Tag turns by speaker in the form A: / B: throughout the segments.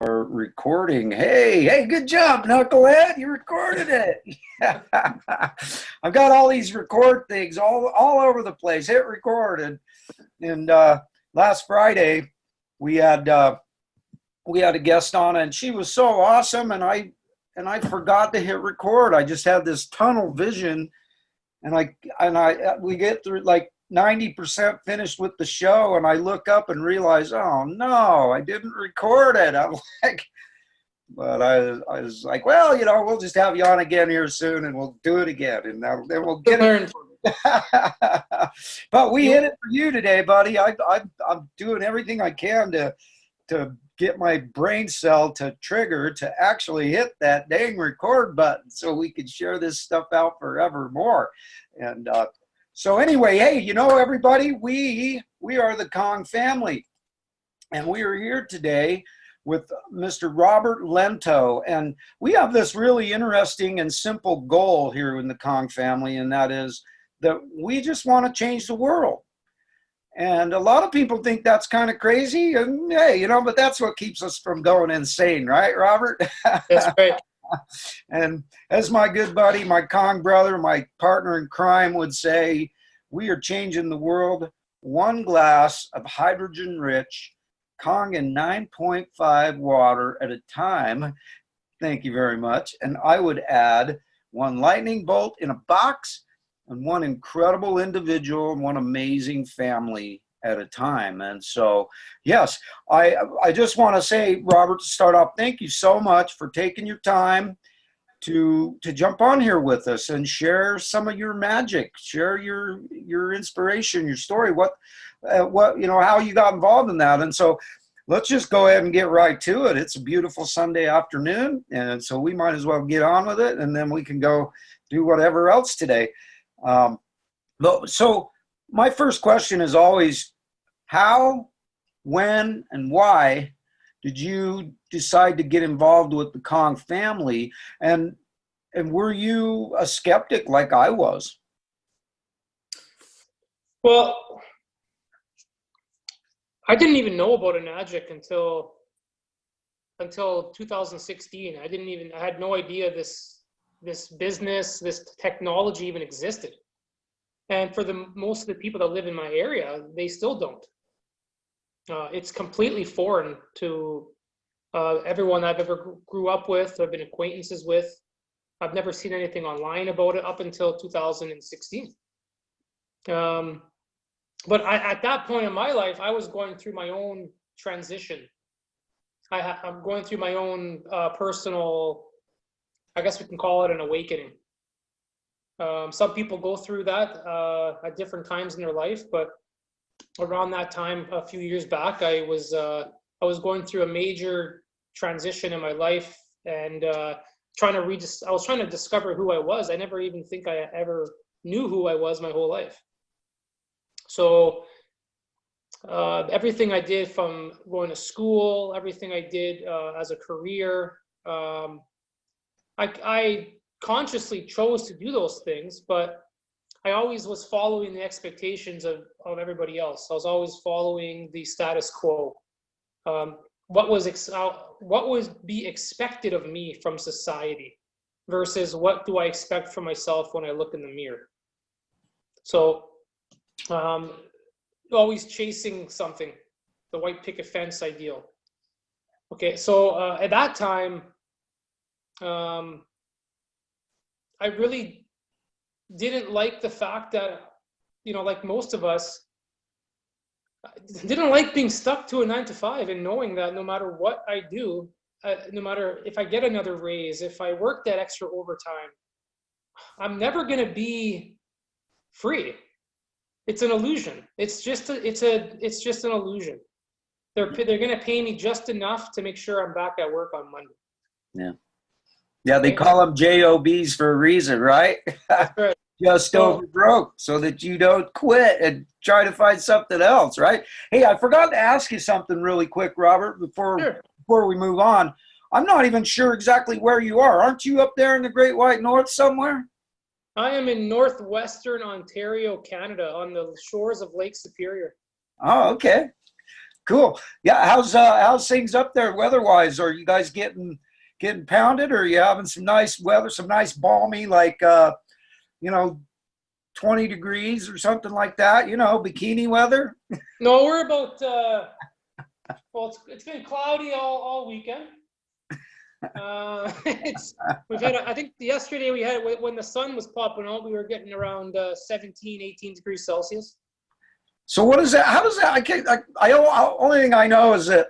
A: Or recording. Hey, good job, Knucklehead. You recorded it. I've got all these record things all over the place. Hit recorded. And last Friday we had a guest on, and she was so awesome. And I forgot to hit record. I just had this tunnel vision, and we get through like 90% finished with the show, and I look up and realize, oh no, I didn't record it. I'm like, but I was like, well, we'll just have you on again here soon, and we'll do it again, and then we'll get it. But we hit it for you today, buddy. I'm doing everything I can to get my brain cell to trigger to actually hit that dang record button so we can share this stuff out forevermore. And so anyway, hey, everybody, we are the Kong family, and we are here today with Mr. Robert Lento, and we have this really interesting and simple goal here in the Kong family, and that is that we just want to change the world. And a lot of people think that's kind of crazy, and hey, but that's what keeps us from going insane, right, Robert?
B: That's right.
A: And as my good buddy, my Kong brother, my partner in crime would say, we are changing the world one glass of hydrogen-rich Kong in 9.5 water at a time. Thank you very much. And I would add one lightning bolt in a box and one incredible individual and one amazing family at a time. And so, yes, I just want to say, Robert, to start off, thank you so much for taking your time to jump on here with us and share some of your magic, share your inspiration, your story, what how you got involved in that. And so let's just go ahead and get right to it. It's a beautiful Sunday afternoon, and so we might as well get on with it, and then we can go do whatever else today. So my first question is always, how, when, and why did you decide to get involved with the Kong family? And were you a skeptic like I was?
B: Well, I didn't even know about Enagic until 2016. I had no idea this business, this technology even existed. And for most of the people that live in my area, they still don't. It's completely foreign to everyone I've ever grew up with, I've been acquaintances with. I've never seen anything online about it up until 2016. But at that point in my life, I was going through my own transition. I'm going through my own personal, I guess we can call it an awakening. Some people go through that at different times in their life, but around that time, a few years back, I was going through a major transition in my life, and I was trying to discover who I was. I never even think I ever knew who I was my whole life. So everything I did, from going to school, everything I did as a career, I consciously chose to do those things, but I always was following the expectations of everybody else. I was always following the status quo. What would be expected of me from society versus what do I expect from myself when I look in the mirror? So always chasing something, the white picket fence ideal. Okay, so at that time, I really didn't like the fact that, like most of us, didn't like being stuck to a 9-to-5 and knowing that no matter what I do, no matter if I get another raise, if I work that extra overtime, I'm never going to be free. It's an illusion. It's just an illusion. They're going to pay me just enough to make sure I'm back at work on Monday.
A: Yeah, they call them JOBs for a reason, right?
B: That's right.
A: Just over broke, so that you don't quit and try to find something else, right? Hey, I forgot to ask you something really quick, Robert, before we move on. I'm not even sure exactly where you are. Aren't you up there in the Great White North somewhere?
B: I am in northwestern Ontario, Canada, on the shores of Lake Superior.
A: Oh, okay. Cool. Yeah. How's things up there weather-wise? Are you guys getting pounded, or are you having some nice weather, some nice balmy, like, you know, 20 degrees or something like that, bikini weather?
B: No, we're about, well, it's been cloudy all weekend. I think yesterday we had, when the sun was popping out, we were getting around 17, 18 degrees Celsius.
A: So what is that? How does that, only thing I know is that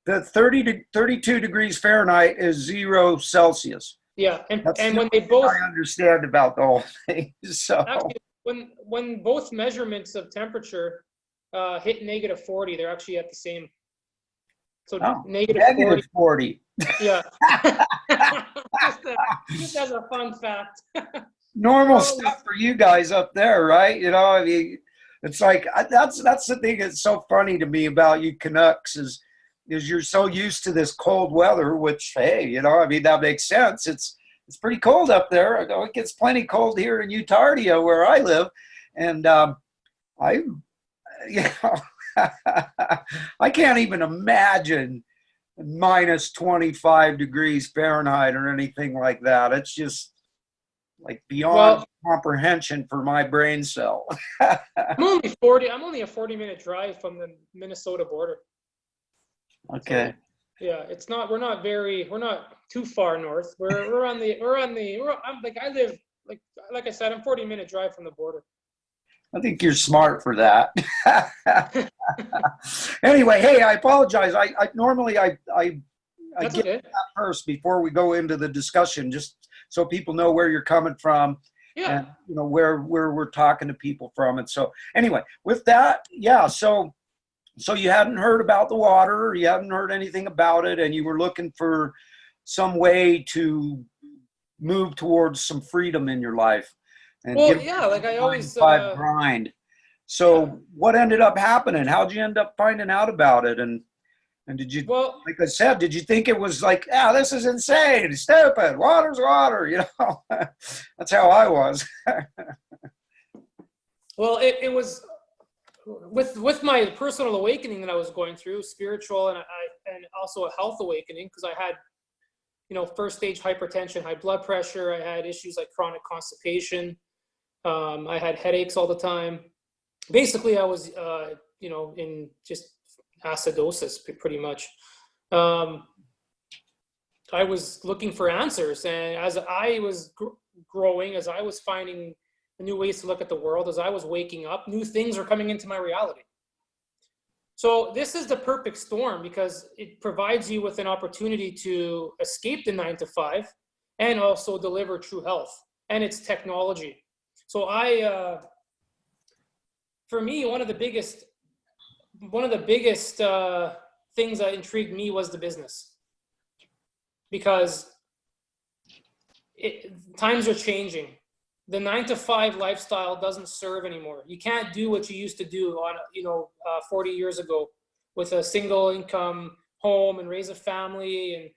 A: the 30 to 32 degrees Fahrenheit is 0 Celsius.
B: Yeah, and
A: That's
B: when they both,
A: I understand about the whole thing. So
B: actually, when both measurements of temperature hit -40, they're actually at the same. So negative
A: 40.
B: Yeah. just as a fun fact.
A: Normal stuff for you guys up there, right? I mean, it's like, that's the thing that's so funny to me about you Canucks is you're so used to this cold weather, which, hey, I mean, that makes sense. It's pretty cold up there. It gets plenty cold here in Utah, where I live. And I can't even imagine minus 25 degrees Fahrenheit or anything like that. It's just like beyond comprehension for my brain cell.
B: I'm only a 40-minute drive from the Minnesota border.
A: Okay.
B: So, yeah, we're not too far north. Like I said, I'm 40-minute drive from the border.
A: I think you're smart for that. Anyway, hey, I apologize. I normally get that first before we go into the discussion, just so people know where you're coming from.
B: Yeah.
A: And where we're talking to people from. And so anyway, with that, yeah, so you hadn't heard about the water, you hadn't heard anything about it, and you were looking for some way to move towards some freedom in your life. And
B: like I always
A: grind. So what ended up happening? How'd you end up finding out about it? And did you, like I said, did you think it was like, this is insane, stupid, water's water, That's how I was.
B: Well, it was with my personal awakening that I was going through, spiritual and also a health awakening, because I had, first stage hypertension, high blood pressure. I had issues like chronic constipation. I had headaches all the time. Basically, I was, in just acidosis pretty much. I was looking for answers, and as I was growing, as I was finding new ways to look at the world, as I was waking up, new things are coming into my reality. So this is the perfect storm, because it provides you with an opportunity to escape the 9-to-5 and also deliver true health, and it's technology. So for me, one of the biggest things that intrigued me was the business, because times are changing. The 9-to-5 lifestyle doesn't serve anymore. You can't do what you used to do 40 years ago with a single income home and raise a family, and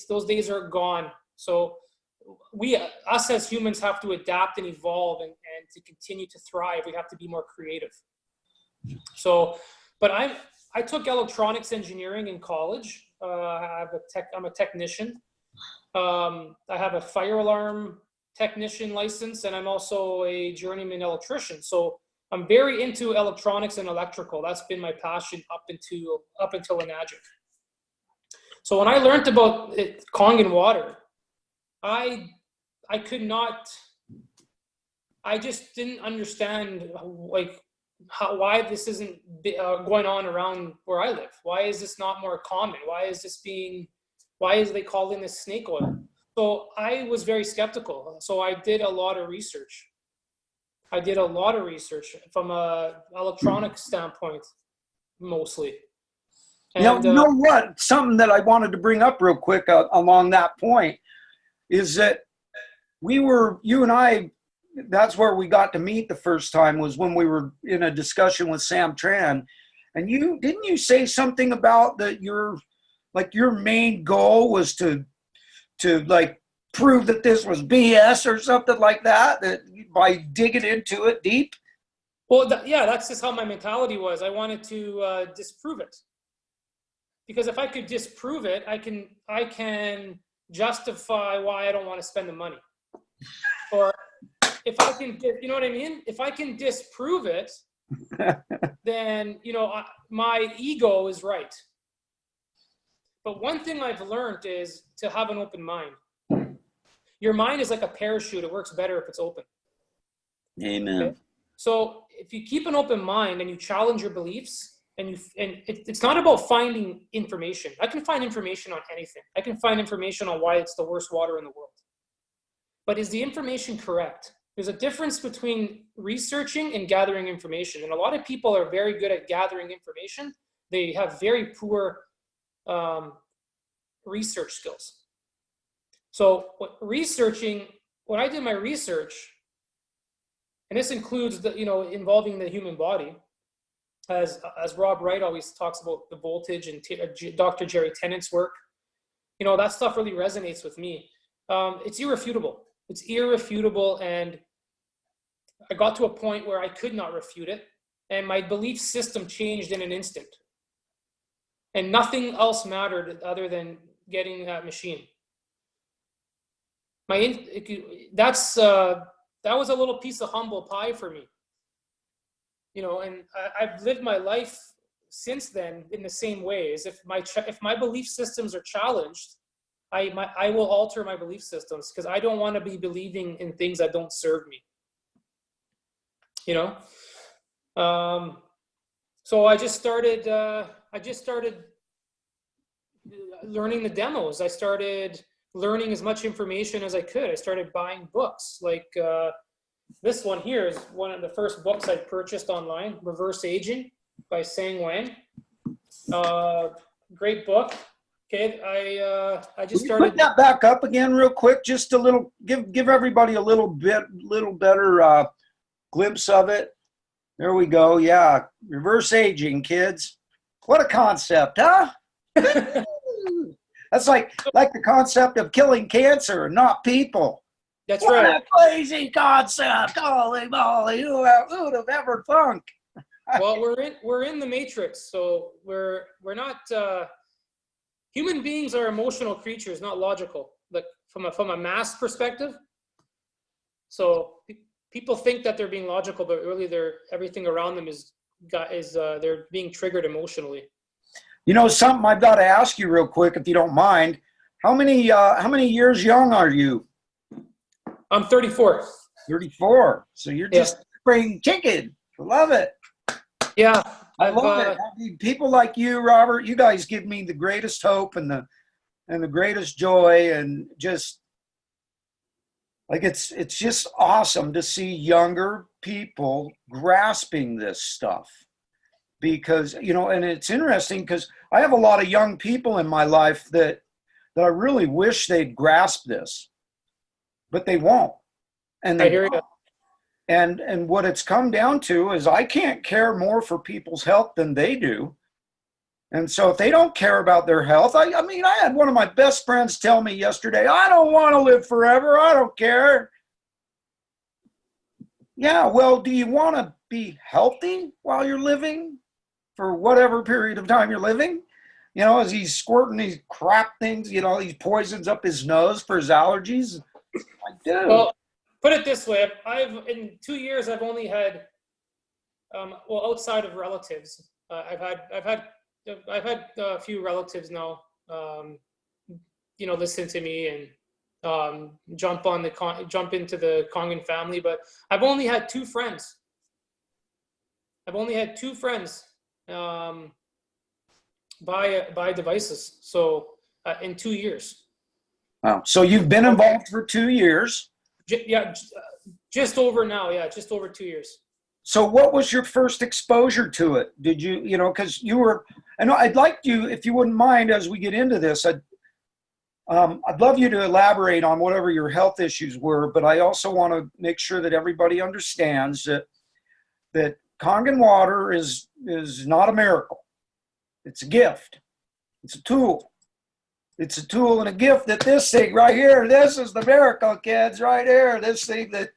B: those days are gone. So us as humans have to adapt and evolve, and to continue to thrive, we have to be more creative. So, but I took electronics engineering in college. I'm a technician. I have a fire alarm technician license, and I'm also a journeyman electrician. So I'm very into electronics and electrical. That's been my passion up until Enagic. So when I learned about Kangen water, I just didn't understand why this isn't going on around where I live. Why is this not more common? Why is they calling this snake oil? So I was very skeptical. So I did a lot of research. From a electronic standpoint, mostly. And,
A: you know what? Something that I wanted to bring up real quick along that point is that you and I, that's where we got to meet the first time, was when we were in a discussion with Sam Tran. And didn't you say something about that your main goal was to like prove that this was BS or something like that by digging into it deep?
B: Well, yeah, that's just how my mentality was. I wanted to disprove it, because if I could disprove it, I can justify why I don't want to spend the money. Or if I can, you know what I mean? If I can disprove it, then my ego is right. But one thing I've learned is to have an open mind. Your mind is like a parachute. It works better if it's open.
A: Amen.
B: Okay? So if you keep an open mind and you challenge your beliefs, and it's not about finding information. I can find information on anything. I can find information on why it's the worst water in the world. But is the information correct? There's a difference between researching and gathering information. And a lot of people are very good at gathering information. They have very poor research skills. So when I did my research, and this includes involving the human body, as Rob Wright always talks about the voltage, and Dr. Jerry Tennant's work, that stuff really resonates with me. It's irrefutable. It's irrefutable, and I got to a point where I could not refute it, and my belief system changed in an instant. And nothing else mattered other than getting that machine. That was a little piece of humble pie for me. And I've lived my life since then in the same ways. If my belief systems are challenged, I will alter my belief systems, because I don't want to be believing in things that don't serve me. So I just started learning the demos. I started learning as much information as I could. I started buying books. Like this one here is one of the first books I purchased online, Reverse Aging by Sang Wang. Great book. Okay, I just started.
A: Put that back up again real quick, just a little, give everybody a little better glimpse of it. There we go. Yeah, reverse aging, kids. What a concept, huh? That's like the concept of killing cancer, not people.
B: That's
A: what
B: right.
A: A crazy concept. Holy moly, who would have ever thunk?
B: Well, we're in the matrix, so we're not. Human beings are emotional creatures, not logical. Like from a mass perspective. So people think that they're being logical, but really everything around them is they're being triggered emotionally.
A: Something I've got to ask you real quick, if you don't mind. How many years young are you?
B: I'm 34.
A: 34. So you're just spring chicken. I love it.
B: Yeah.
A: I love it. I mean, people like you, Robert, you guys give me the greatest hope and the greatest joy, and just like it's just awesome to see younger people grasping this stuff. Because, and it's interesting because I have a lot of young people in my life that I really wish they'd grasp this, but they won't. And
B: I hear you.
A: And what it's come down to is I can't care more for people's health than they do. And so if they don't care about their health, I mean, I had one of my best friends tell me yesterday, I don't want to live forever. I don't care. Yeah, well, do you want to be healthy while you're living for whatever period of time you're living? As he's squirting these crap things, these poisons up his nose for his allergies. I do.
B: Well, put it this way: in 2 years, I've only had, outside of relatives, I've had a few relatives now, listen to me and jump into the Kongan family, but I've only had 2 friends. Buy devices. So in 2 years.
A: Wow. So you've been involved for 2 years.
B: Just over now. Yeah, just over 2 years.
A: So what was your first exposure to it? Did you, because you were, and I'd like you, if you wouldn't mind, as we get into this, I'd love you to elaborate on whatever your health issues were, but I also want to make sure that everybody understands that Kangen water is not a miracle. It's a gift. It's a tool. It's a tool and a gift that this thing right here, this is the miracle, kids, right here. This thing that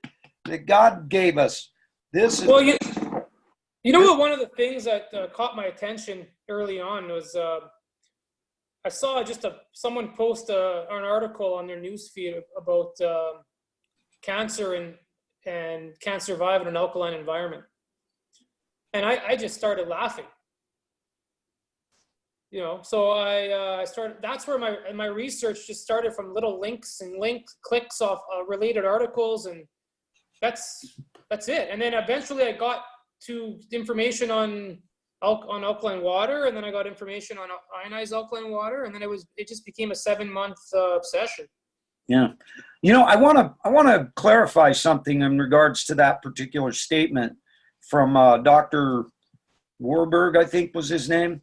A: God gave us. This is.
B: Well, You know what? One of the things that caught my attention early on was I saw someone post an article on their newsfeed about cancer and can't survive in an alkaline environment, and I just started laughing. So I started. That's where my research just started, from little links and clicks off related articles, and that's it. And then eventually I got to information on alkaline water, and then I got information on ionized alkaline water, and then it just became a 7-month obsession.
A: Yeah. I want to clarify something in regards to that particular statement from Dr. Warburg, I think was his name.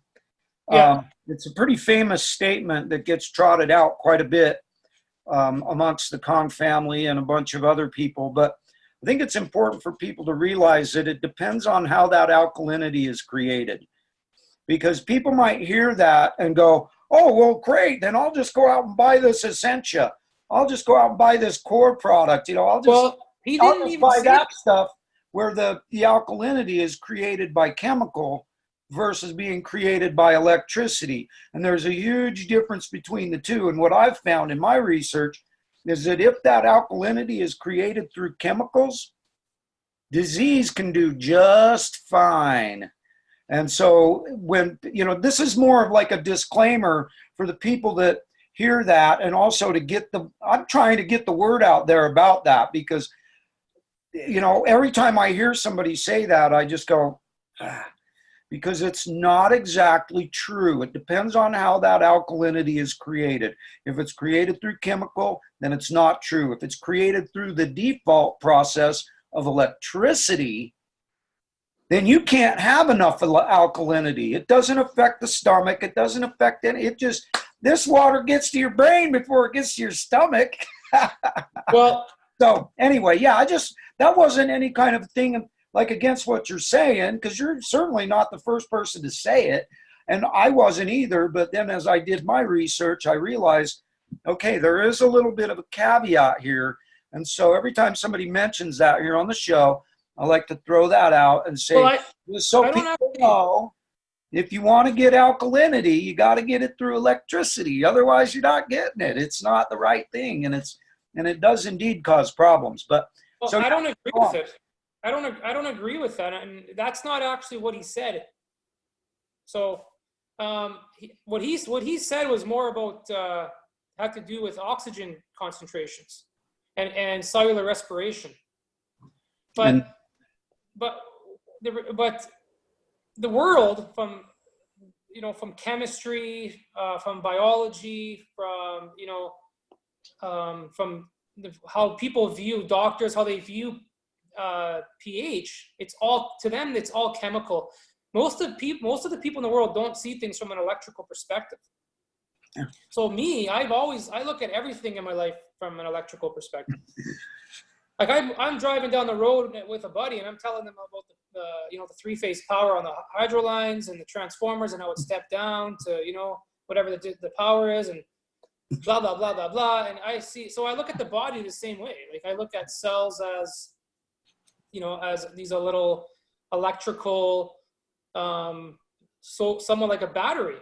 B: Yeah.
A: It's a pretty famous statement that gets trotted out quite a bit amongst the Kong family and a bunch of other people. But I think it's important for people to realize that it depends on how that alkalinity is created. Because people might hear that and go, oh, well, great, then I'll just go out and buy this Essentia. I'll just go out and buy this core product. I'll just buy that stuff where the alkalinity is created by chemical versus being created by electricity. And there's a huge difference between the two. And what I've found in my research is that if that alkalinity is created through chemicals, disease can do just fine. And so this is more of like a disclaimer for the people that hear that, and also I'm trying to get the word out there about that, because, every time I hear somebody say that, I just go, because it's not exactly true. It depends on how that alkalinity is created. If it's created through chemical, then it's not true. If it's created through the default process of electricity, then you can't have enough alkalinity. It doesn't affect the stomach. It doesn't affect this water gets to your brain before it gets to your stomach.
B: Well,
A: so anyway, yeah, that wasn't any kind of thing like against what you're saying, because you're certainly not the first person to say it, and I wasn't either. But then as I did my research, I realized, okay, there is a little bit of a caveat here. And so every time somebody mentions that here on the show, I like to throw that out and say, people know, if you want to get alkalinity, you got to get it through electricity. Otherwise, you're not getting it. It's not the right thing, and it does indeed cause problems. But
B: I don't agree with it. I don't agree with that, and that's not actually what he said. So, what he said was more about had to do with oxygen concentrations and cellular respiration. But the world, from chemistry, from biology, from how people view doctors, how they view pH, it's all chemical. Most of the people in the world don't see things from an electrical perspective. Yeah. So I look at everything in my life from an electrical perspective. Like I'm driving down the road with a buddy, and I'm telling them about the 3-phase power on the hydro lines and the transformers and how it stepped down to whatever the power is, and blah blah blah blah blah. And I look at the body the same way. Like I look at cells as these are little electrical, so somewhat like a battery,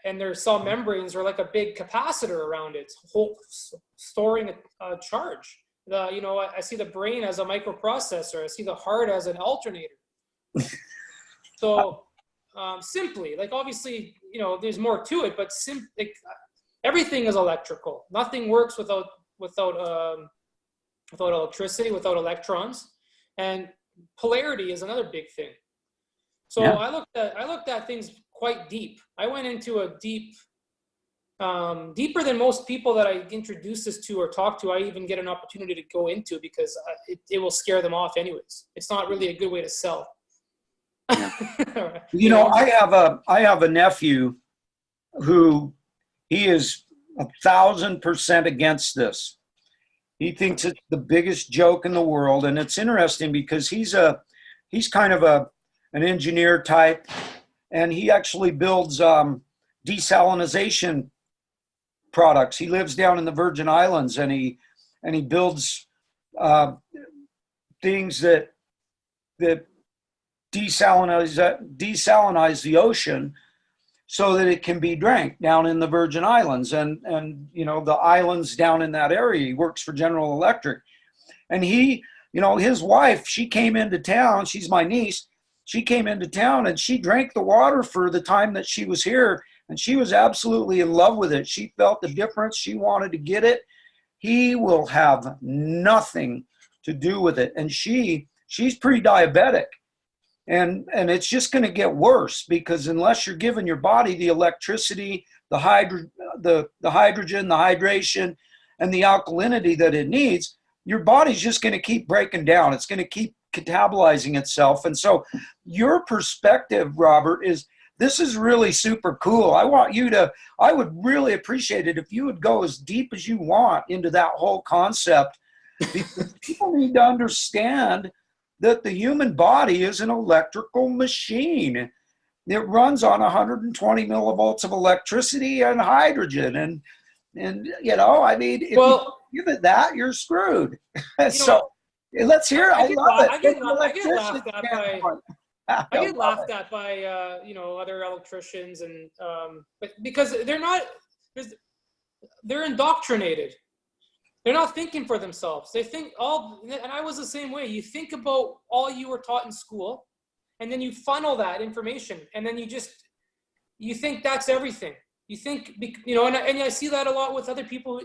B: and their cell membranes are like a big capacitor around it, storing a charge. I see the brain as a microprocessor. I see the heart as an alternator. So simply, like obviously, there's more to it, but everything is electrical. Nothing works without electricity, without electrons. And polarity is another big thing. So yeah. I looked at things quite deep. I went into a deeper than most people that I introduce this to or talk to. I even get an opportunity to go into, because it will scare them off anyways. It's not really a good way to sell.
A: Yeah. I have a nephew who he is 1,000% against this. He thinks it's the biggest joke in the world, and it's interesting because he's kind of an engineer type, and he actually builds desalinization products. He lives down in the Virgin Islands, and he builds things that desalinize the ocean so that it can be drank down in the Virgin Islands and you know, the islands down in that area. He works for General Electric. And he, you know, his wife, she came into town. She's my niece. She came into town and she drank the water for the time that she was here. And she was absolutely in love with it. She felt the difference. She wanted to get it. He will have nothing to do with it. And she's pre-diabetic. And it's just going to get worse, because unless you're giving your body the electricity, the hydrogen, the hydration, and the alkalinity that it needs, your body's just going to keep breaking down. It's going to keep catabolizing itself. And so your perspective, Robert, is this is really super cool. I would really appreciate it if you would go as deep as you want into that whole concept, because people need to understand that the human body is an electrical machine. It runs on 120 millivolts of electricity and hydrogen. And you know, I mean, if you give it that, you're screwed. So let's hear it. I love it.
B: I get laughed at by you know, other electricians, and but because they're indoctrinated. They're not thinking for themselves. They think and I was the same way. You think about all you were taught in school, and then you funnel that information, and then you think that's everything. You think, you know, and I see that a lot with other people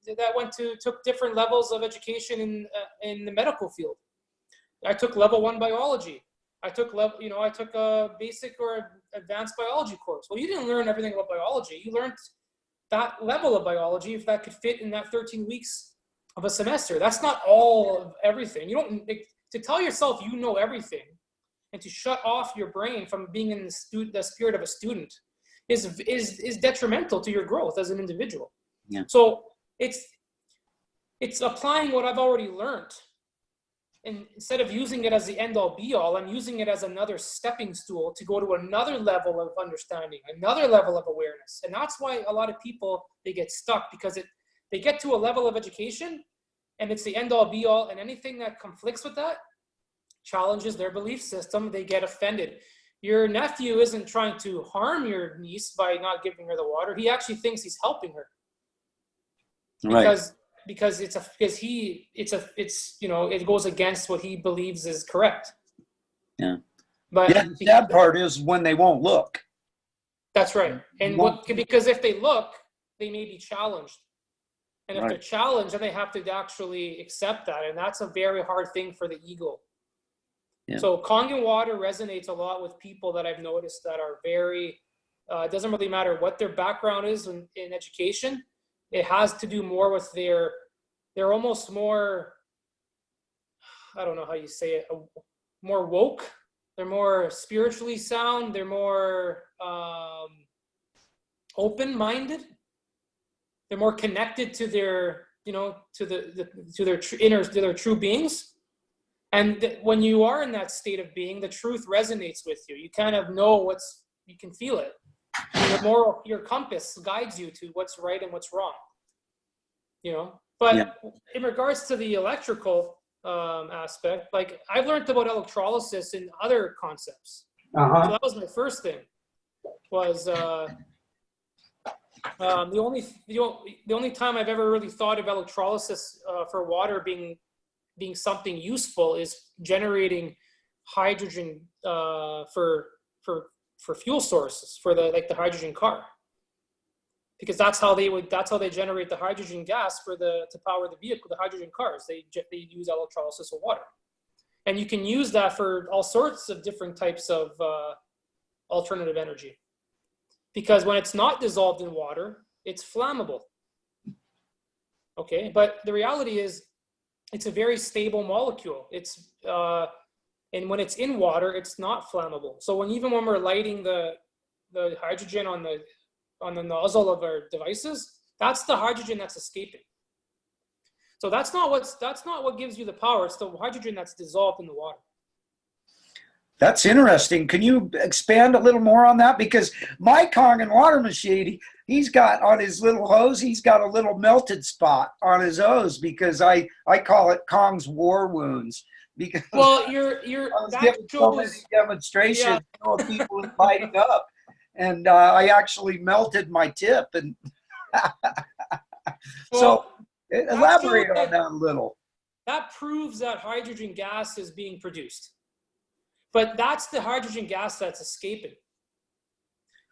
B: that took different levels of education in the medical field. I took level 1 biology. I took a basic or advanced biology course. Well, you didn't learn everything about biology. You learned that level of biology, if that could fit in that 13 weeks of a semester. That's not all of everything. You don't, to tell yourself you know everything and to shut off your brain from being in the spirit of a student is detrimental to your growth as an individual.
A: Yeah.
B: So it's applying what I've already learned. And instead of using it as the end all be all, I'm using it as another stepping stool to go to another level of understanding, another level of awareness. And that's why a lot of people, they get stuck, because they get to a level of education and it's the end all be all, and anything that conflicts with that challenges their belief system, they get offended. Your nephew isn't trying to harm your niece by not giving her the water. He actually thinks he's helping her.
A: Right.
B: Because it goes against what he believes is correct.
A: Yeah.
B: But
A: the sad part is when they won't look.
B: That's right. And because if they look, they may be challenged. And if they're challenged, then they have to actually accept that. And that's a very hard thing for the ego. Yeah. So Kangen water resonates a lot with people that I've noticed that are very, it doesn't really matter what their background is in education. It has to do more with they're almost more, I don't know how you say it, more woke. They're more spiritually sound. They're more open-minded. They're more connected to their, to their true beings. And when you are in that state of being, the truth resonates with you. You kind of know you can feel it. Your compass guides you to what's right and what's wrong, But in regards to the electrical aspect, like I've learned about electrolysis and other concepts. So that was my first thing. Was the only time I've ever really thought of electrolysis for water being something useful is generating hydrogen for fuel sources for the hydrogen car, because that's how they generate the hydrogen gas to power the vehicle, the hydrogen cars. They use electrolysis of water, and you can use that for all sorts of different types of alternative energy, because when it's not dissolved in water, it's flammable. Okay, but the reality is it's a very stable molecule. And when it's in water, it's not flammable. So even when we're lighting the hydrogen on the nozzle of our devices, that's the hydrogen that's escaping. So that's not what gives you the power. It's the hydrogen that's dissolved in the water.
A: That's interesting. Can you expand a little more on that? Because my Kangen water machine, he's got on his little hose, he's got a little melted spot on his hose, because I call it Kong's war wounds. because
B: Well,
A: I was
B: that
A: giving so many
B: shows,
A: demonstrations,
B: yeah.
A: people was lighting up, and I actually melted my tip. And so,
B: Well, that shows
A: elaborate on
B: that
A: that a little.
B: that proves that hydrogen gas is being produced. But that's the hydrogen gas that's escaping.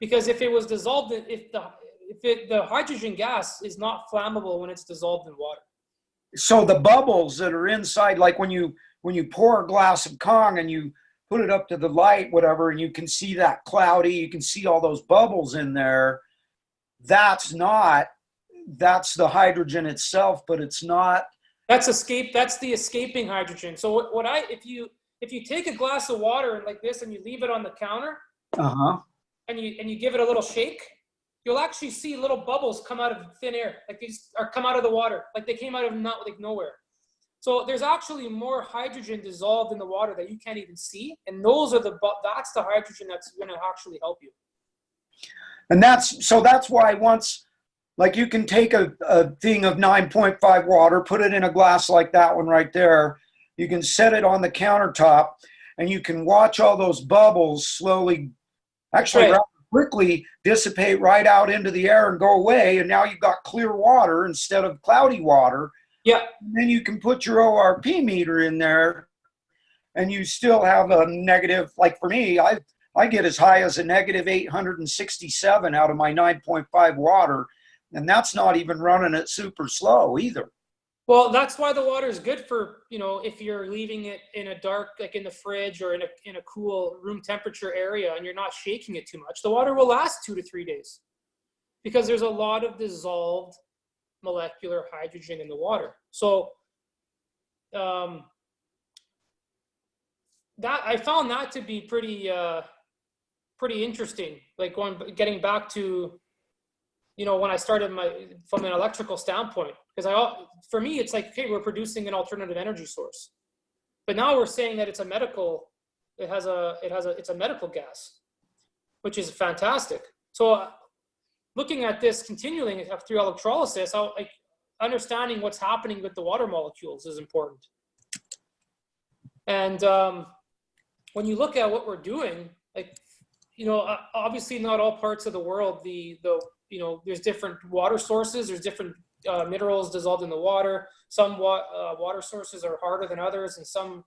B: Because if it was dissolved, the hydrogen gas is not flammable when it's dissolved in water.
A: So the bubbles that are inside, like when you pour a glass of Kong and you put it up to the light, whatever, and you can see that cloudy, you can see all those bubbles in there. That's the hydrogen itself, but it's not.
B: That's the escaping hydrogen. So if you take a glass of water and like this and you leave it on the counter,
A: Uh-huh.
B: and you give it a little shake, you'll actually see little bubbles come out of thin air, like these are come out of the water, like they came out of nowhere. So there's actually more hydrogen dissolved in the water that you can't even see, and that's the hydrogen that's going to actually help you.
A: And that's why once, like, you can take a thing of 9.5 water, put it in a glass like that one right there. You can set it on the countertop, and you can watch all those bubbles slowly, actually rather quickly, dissipate right out into the air and go away. And now you've got clear water instead of cloudy water.
B: Yeah.
A: And then you can put your ORP meter in there, and you still have a negative. Like for me, I get as high as a negative 867 out of my 9.5 water. And that's not even running it super slow either.
B: Well, that's why the water is good for, if you're leaving it in a dark, like in the fridge or in a cool room temperature area and you're not shaking it too much, the water will last 2 to 3 days because there's a lot of dissolved molecular hydrogen in the water. So that I found that to be pretty interesting. Like getting back to, when I started from an electrical standpoint, because for me, it's like, okay, we're producing an alternative energy source, but now we're saying that it's a medical gas, which is fantastic. So looking at this continuing through electrolysis, understanding what's happening with the water molecules is important. And when you look at what we're doing, obviously not all parts of the world, there's different water sources, there's different minerals dissolved in the water. Some water sources are harder than others, and some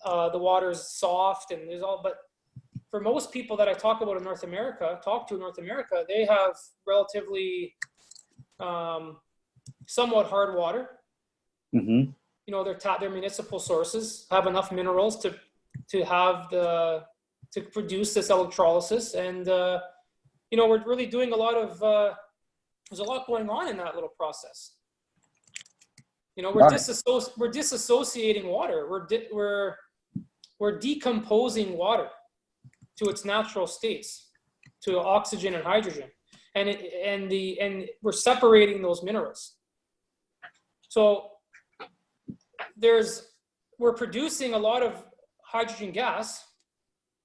B: the water is soft, and but for most people that I talk to in North America, they have relatively somewhat hard water.
A: Mm-hmm.
B: Their municipal sources have enough minerals to produce this electrolysis, and we're really doing a lot of there's a lot going on in that little process. We're disassociating water. We're decomposing water to its natural states, to oxygen and hydrogen, and we're separating those minerals. So we're producing a lot of hydrogen gas.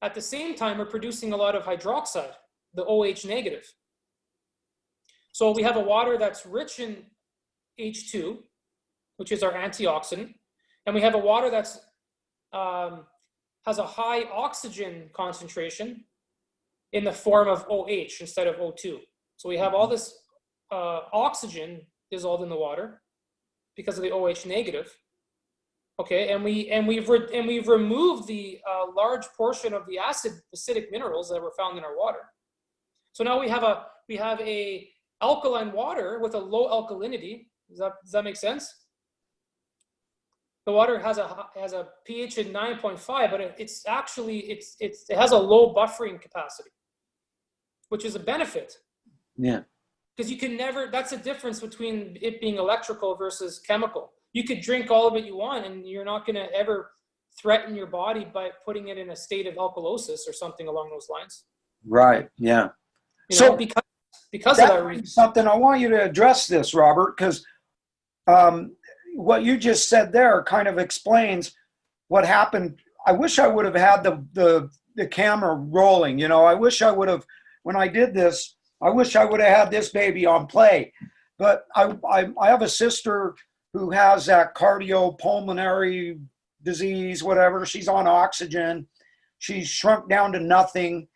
B: At the same time, we're producing a lot of hydroxide, the OH negative. So we have a water that's rich in H2, which is our antioxidant, and we have a water that's has a high oxygen concentration in the form of OH instead of O2. So we have all this oxygen dissolved in the water because of the OH negative. Okay, and we've removed the large portion of the acidic minerals that were found in our water. So now we have a alkaline water with a low alkalinity. Does that make sense? The water has a pH of 9.5, but it has a low buffering capacity, which is a benefit.
A: Yeah.
B: Because you can never. That's the difference between it being electrical versus chemical. You could drink all of it you want, and you're not going to ever threaten your body by putting it in a state of alkalosis or something along those lines.
A: Right. Yeah.
B: So because of that reason.
A: Something I want you to address this, Robert, because what you just said there kind of explains what happened. I wish I would have had the camera rolling. I wish I would have, when I did this, I wish I would have had this baby on play. But I have a sister who has that cardiopulmonary disease, whatever. She's on oxygen. She's shrunk down to nothing.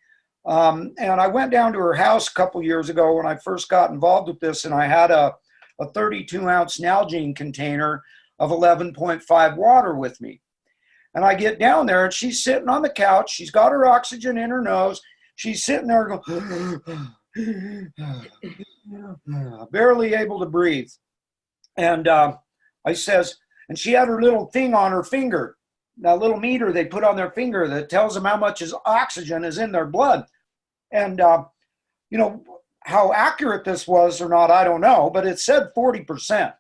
A: And I went down to her house a couple years ago when I first got involved with this, and I had a 32-ounce Nalgene container of 11.5 water with me. And I get down there, and she's sitting on the couch. She's got her oxygen in her nose. She's sitting there going, barely able to breathe. And I says, and she had her little thing on her finger, that little meter they put on their finger that tells them how much oxygen is in their blood. And, you know, how accurate this was or not, I don't know, but it said 40%.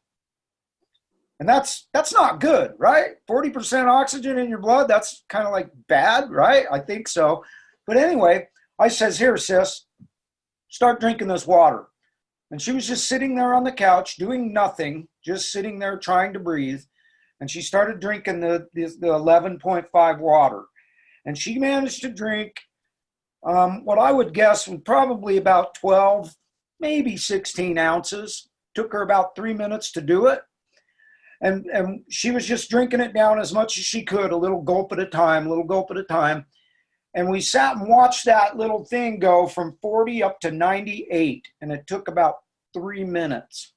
A: And that's not good, right? 40% oxygen in your blood, that's kind of like bad, right? I think so. But anyway, I says, here, sis, start drinking this water. And she was just sitting there on the couch doing nothing, just sitting there trying to breathe. And she started drinking the 11.5 water. And she managed to drink what I would guess was probably about 12, maybe 16 ounces. Took her about 3 minutes to do it. And she was just drinking it down as much as she could, a little gulp at a time, a little gulp at a time. And we sat and watched that little thing go from 40 up to 98. And it took about 3 minutes.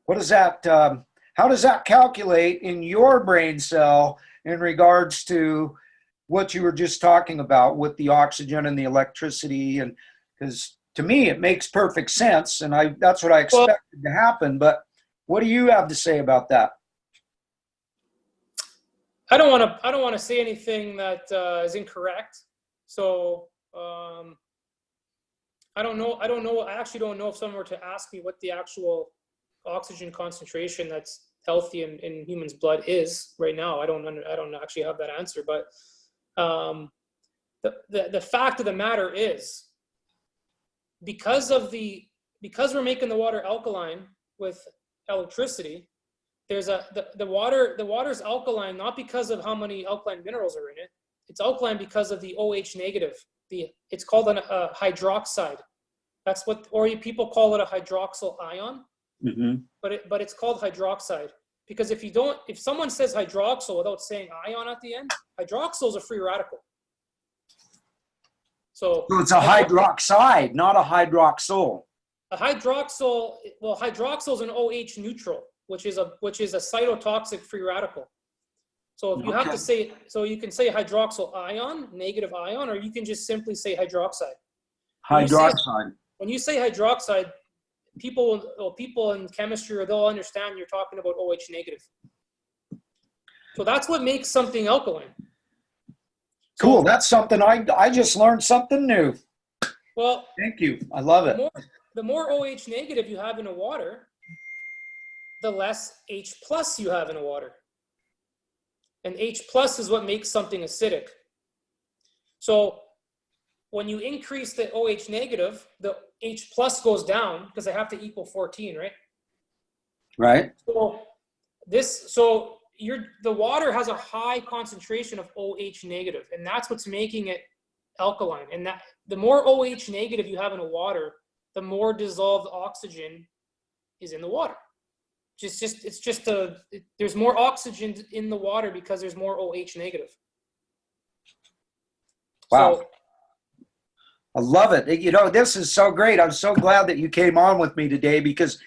A: What does that, how does that calculate in your brain cell in regards to what you were just talking about with the oxygen and the electricity? And because to me, it makes perfect sense. And that's what I expected to happen. But what do you have to say about that?
B: I don't want to say anything that is incorrect. So I don't know. I actually don't know if someone were to ask me what the actual oxygen concentration that's healthy in humans' blood is right now. I don't actually have that answer. But the fact of the matter is, because we're making the water alkaline with electricity, there's the water's alkaline not because of how many alkaline minerals are in it. It's alkaline because of the OH negative. It's called a hydroxide. That's what, or people call it a hydroxyl ion. Mm-hmm. But it's called hydroxide because if someone says hydroxyl without saying ion at the end, hydroxyl is a free radical. So
A: it's a hydroxide, not a hydroxyl.
B: A hydroxyl, well, hydroxyl is an OH neutral, which is a cytotoxic free radical. So if you have to say, so you can say hydroxyl ion, negative ion, or you can just simply say hydroxide.
A: Hydroxide.
B: When you say hydroxide, people in chemistry, they'll understand you're talking about OH negative. So that's what makes something alkaline.
A: Cool. That's something I just learned something new.
B: Well,
A: thank you. I love it.
B: The more OH negative you have in a water, the less H plus you have in a water. And H plus is what makes something acidic. So when you increase the OH negative, the H plus goes down because they have to equal 14, right?
A: Right.
B: So the water has a high concentration of OH negative, and that's what's making it alkaline. And that the more OH negative you have in a water, the more dissolved oxygen is in the water. There's more oxygen in the water because there's more OH negative.
A: Wow. So, I love it. You know, this is so great. I'm so glad that you came on with me today because,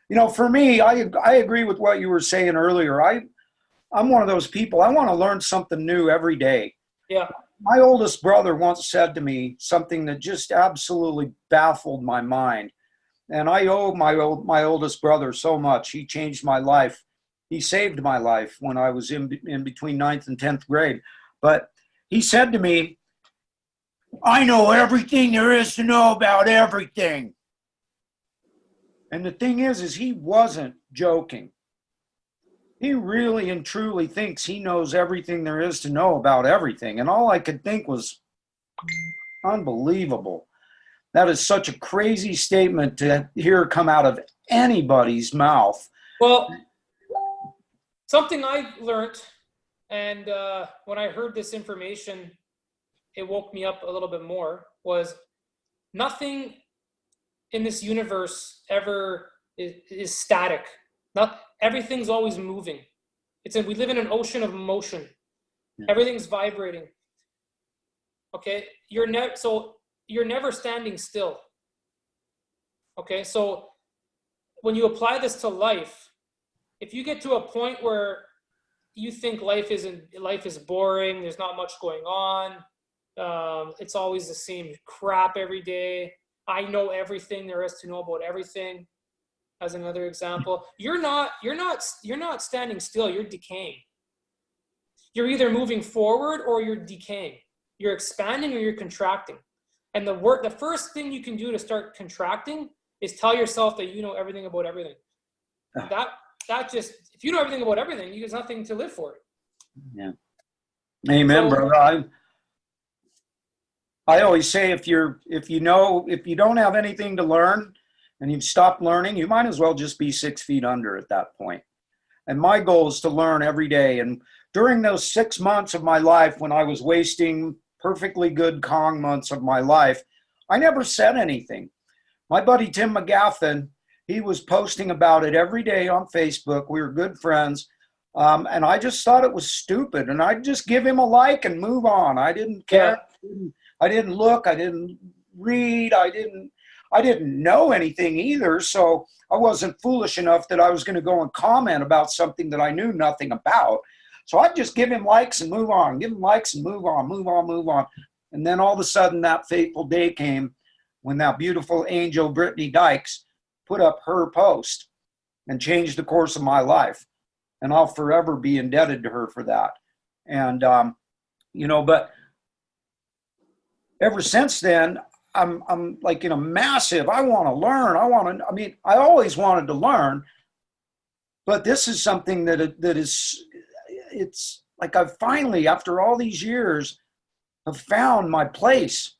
A: you know, for me, I agree with what you were saying earlier. I'm one of those people. I want to learn something new every day.
B: Yeah.
A: My oldest brother once said to me something that just absolutely baffled my mind. And I owe my oldest brother so much. He changed my life. He saved my life when I was in between 9th and 10th grade. But he said to me, I know everything there is to know about everything. And the thing is he wasn't joking. He really and truly thinks he knows everything there is to know about everything. And all I could think was, unbelievable. That is such a crazy statement to hear come out of anybody's mouth.
B: Well, something I learned, and when I heard this information, it woke me up a little bit more, was nothing in this universe ever is static. Everything's always moving. we live in an ocean of emotion.
A: Yeah.
B: Everything's vibrating. Okay, you're never standing still. Okay, so when you apply this to life, if you get to a point where you think life is boring, there's not much going on, it's always the same crap every day, I know everything there is to know about everything, as another example, you're not standing still, you're decaying. You're either moving forward or you're decaying. You're expanding or you're contracting. And the first thing you can do to start contracting is tell yourself that you know everything about everything. That just, if you know everything about everything, there's nothing to live for.
A: Yeah. Amen,
B: So,
A: brother. I always say if you don't have anything to learn and you've stopped learning, you might as well just be 6 feet under at that point. And my goal is to learn every day. And during those 6 months of my life when I was wasting perfectly good Kong months of my life, I never said anything. My buddy Tim McGaffin, he was posting about it every day on Facebook. We were good friends. And I just thought it was stupid. And I'd just give him a like and move on. I didn't care.
B: yeah.
A: I didn't look. I didn't read. I didn't know anything either. So I wasn't foolish enough that I was going to go and comment about something that I knew nothing about. So I'd just give him likes and move on, give him likes and move on, move on, move on. And then all of a sudden that fateful day came when that beautiful angel, Brittany Dykes, put up her post and changed the course of my life. And I'll forever be indebted to her for that. And, but ever since then, I'm like in a massive, I want to learn. I always wanted to learn, but this is something it's like I've finally, after all these years, have found my place,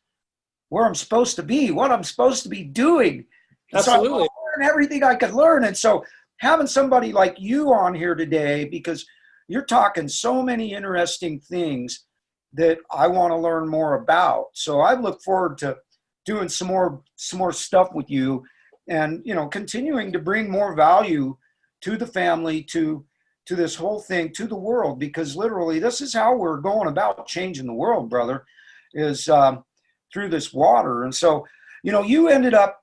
A: where I'm supposed to be, what I'm supposed to be doing.
B: Absolutely.
A: So I learned everything I could learn. And so having somebody like you on here today, because you're talking so many interesting things that I want to learn more about. So I look forward to doing some more stuff with you and, continuing to bring more value to the family, to this whole thing, to the world, because literally this is how we're going about changing the world, brother, is through this water. And so, you ended up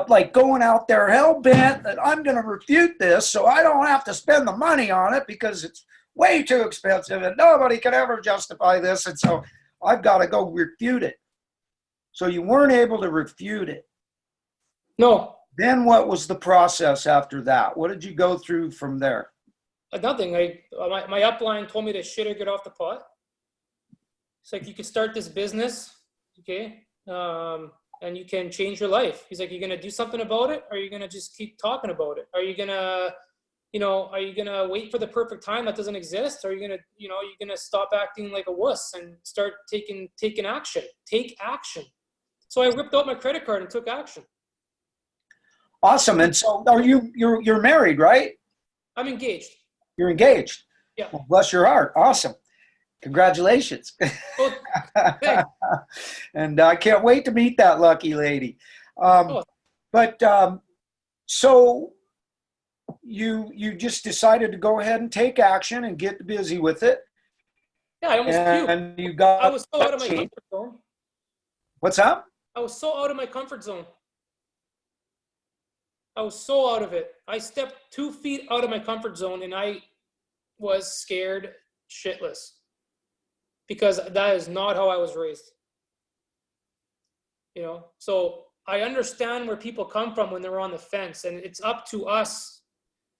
A: like going out there hell bent that I'm going to refute this so I don't have to spend the money on it because it's way too expensive and nobody can ever justify this. And so I've got to go refute it. So you weren't able to refute it.
B: No.
A: Then what was the process after that? What did you go through from there?
B: Nothing. My upline told me to shit or get off the pot. It's like, you could start this business, okay, and you can change your life. He's like, you're gonna do something about it, or are you gonna just keep talking about it? Are you gonna wait for the perfect time that doesn't exist? Or are you gonna stop acting like a wuss and start taking action? Take action. So I ripped out my credit card and took action.
A: Awesome. And so you're married, right?
B: I'm engaged.
A: You're engaged.
B: Yeah.
A: Well, bless your heart. Awesome. Congratulations.
B: Well, thanks.
A: And I can't wait to meet that lucky lady. So you just decided to go ahead and take action and get busy with it.
B: Yeah, I almost puked.
A: And you got.
B: I was so out of my comfort zone.
A: What's that?
B: I was so out of my comfort zone. I was so out of it. I stepped 2 feet out of my comfort zone and I was scared shitless, because that is not how I was raised. So I understand where people come from when they're on the fence, and it's up to us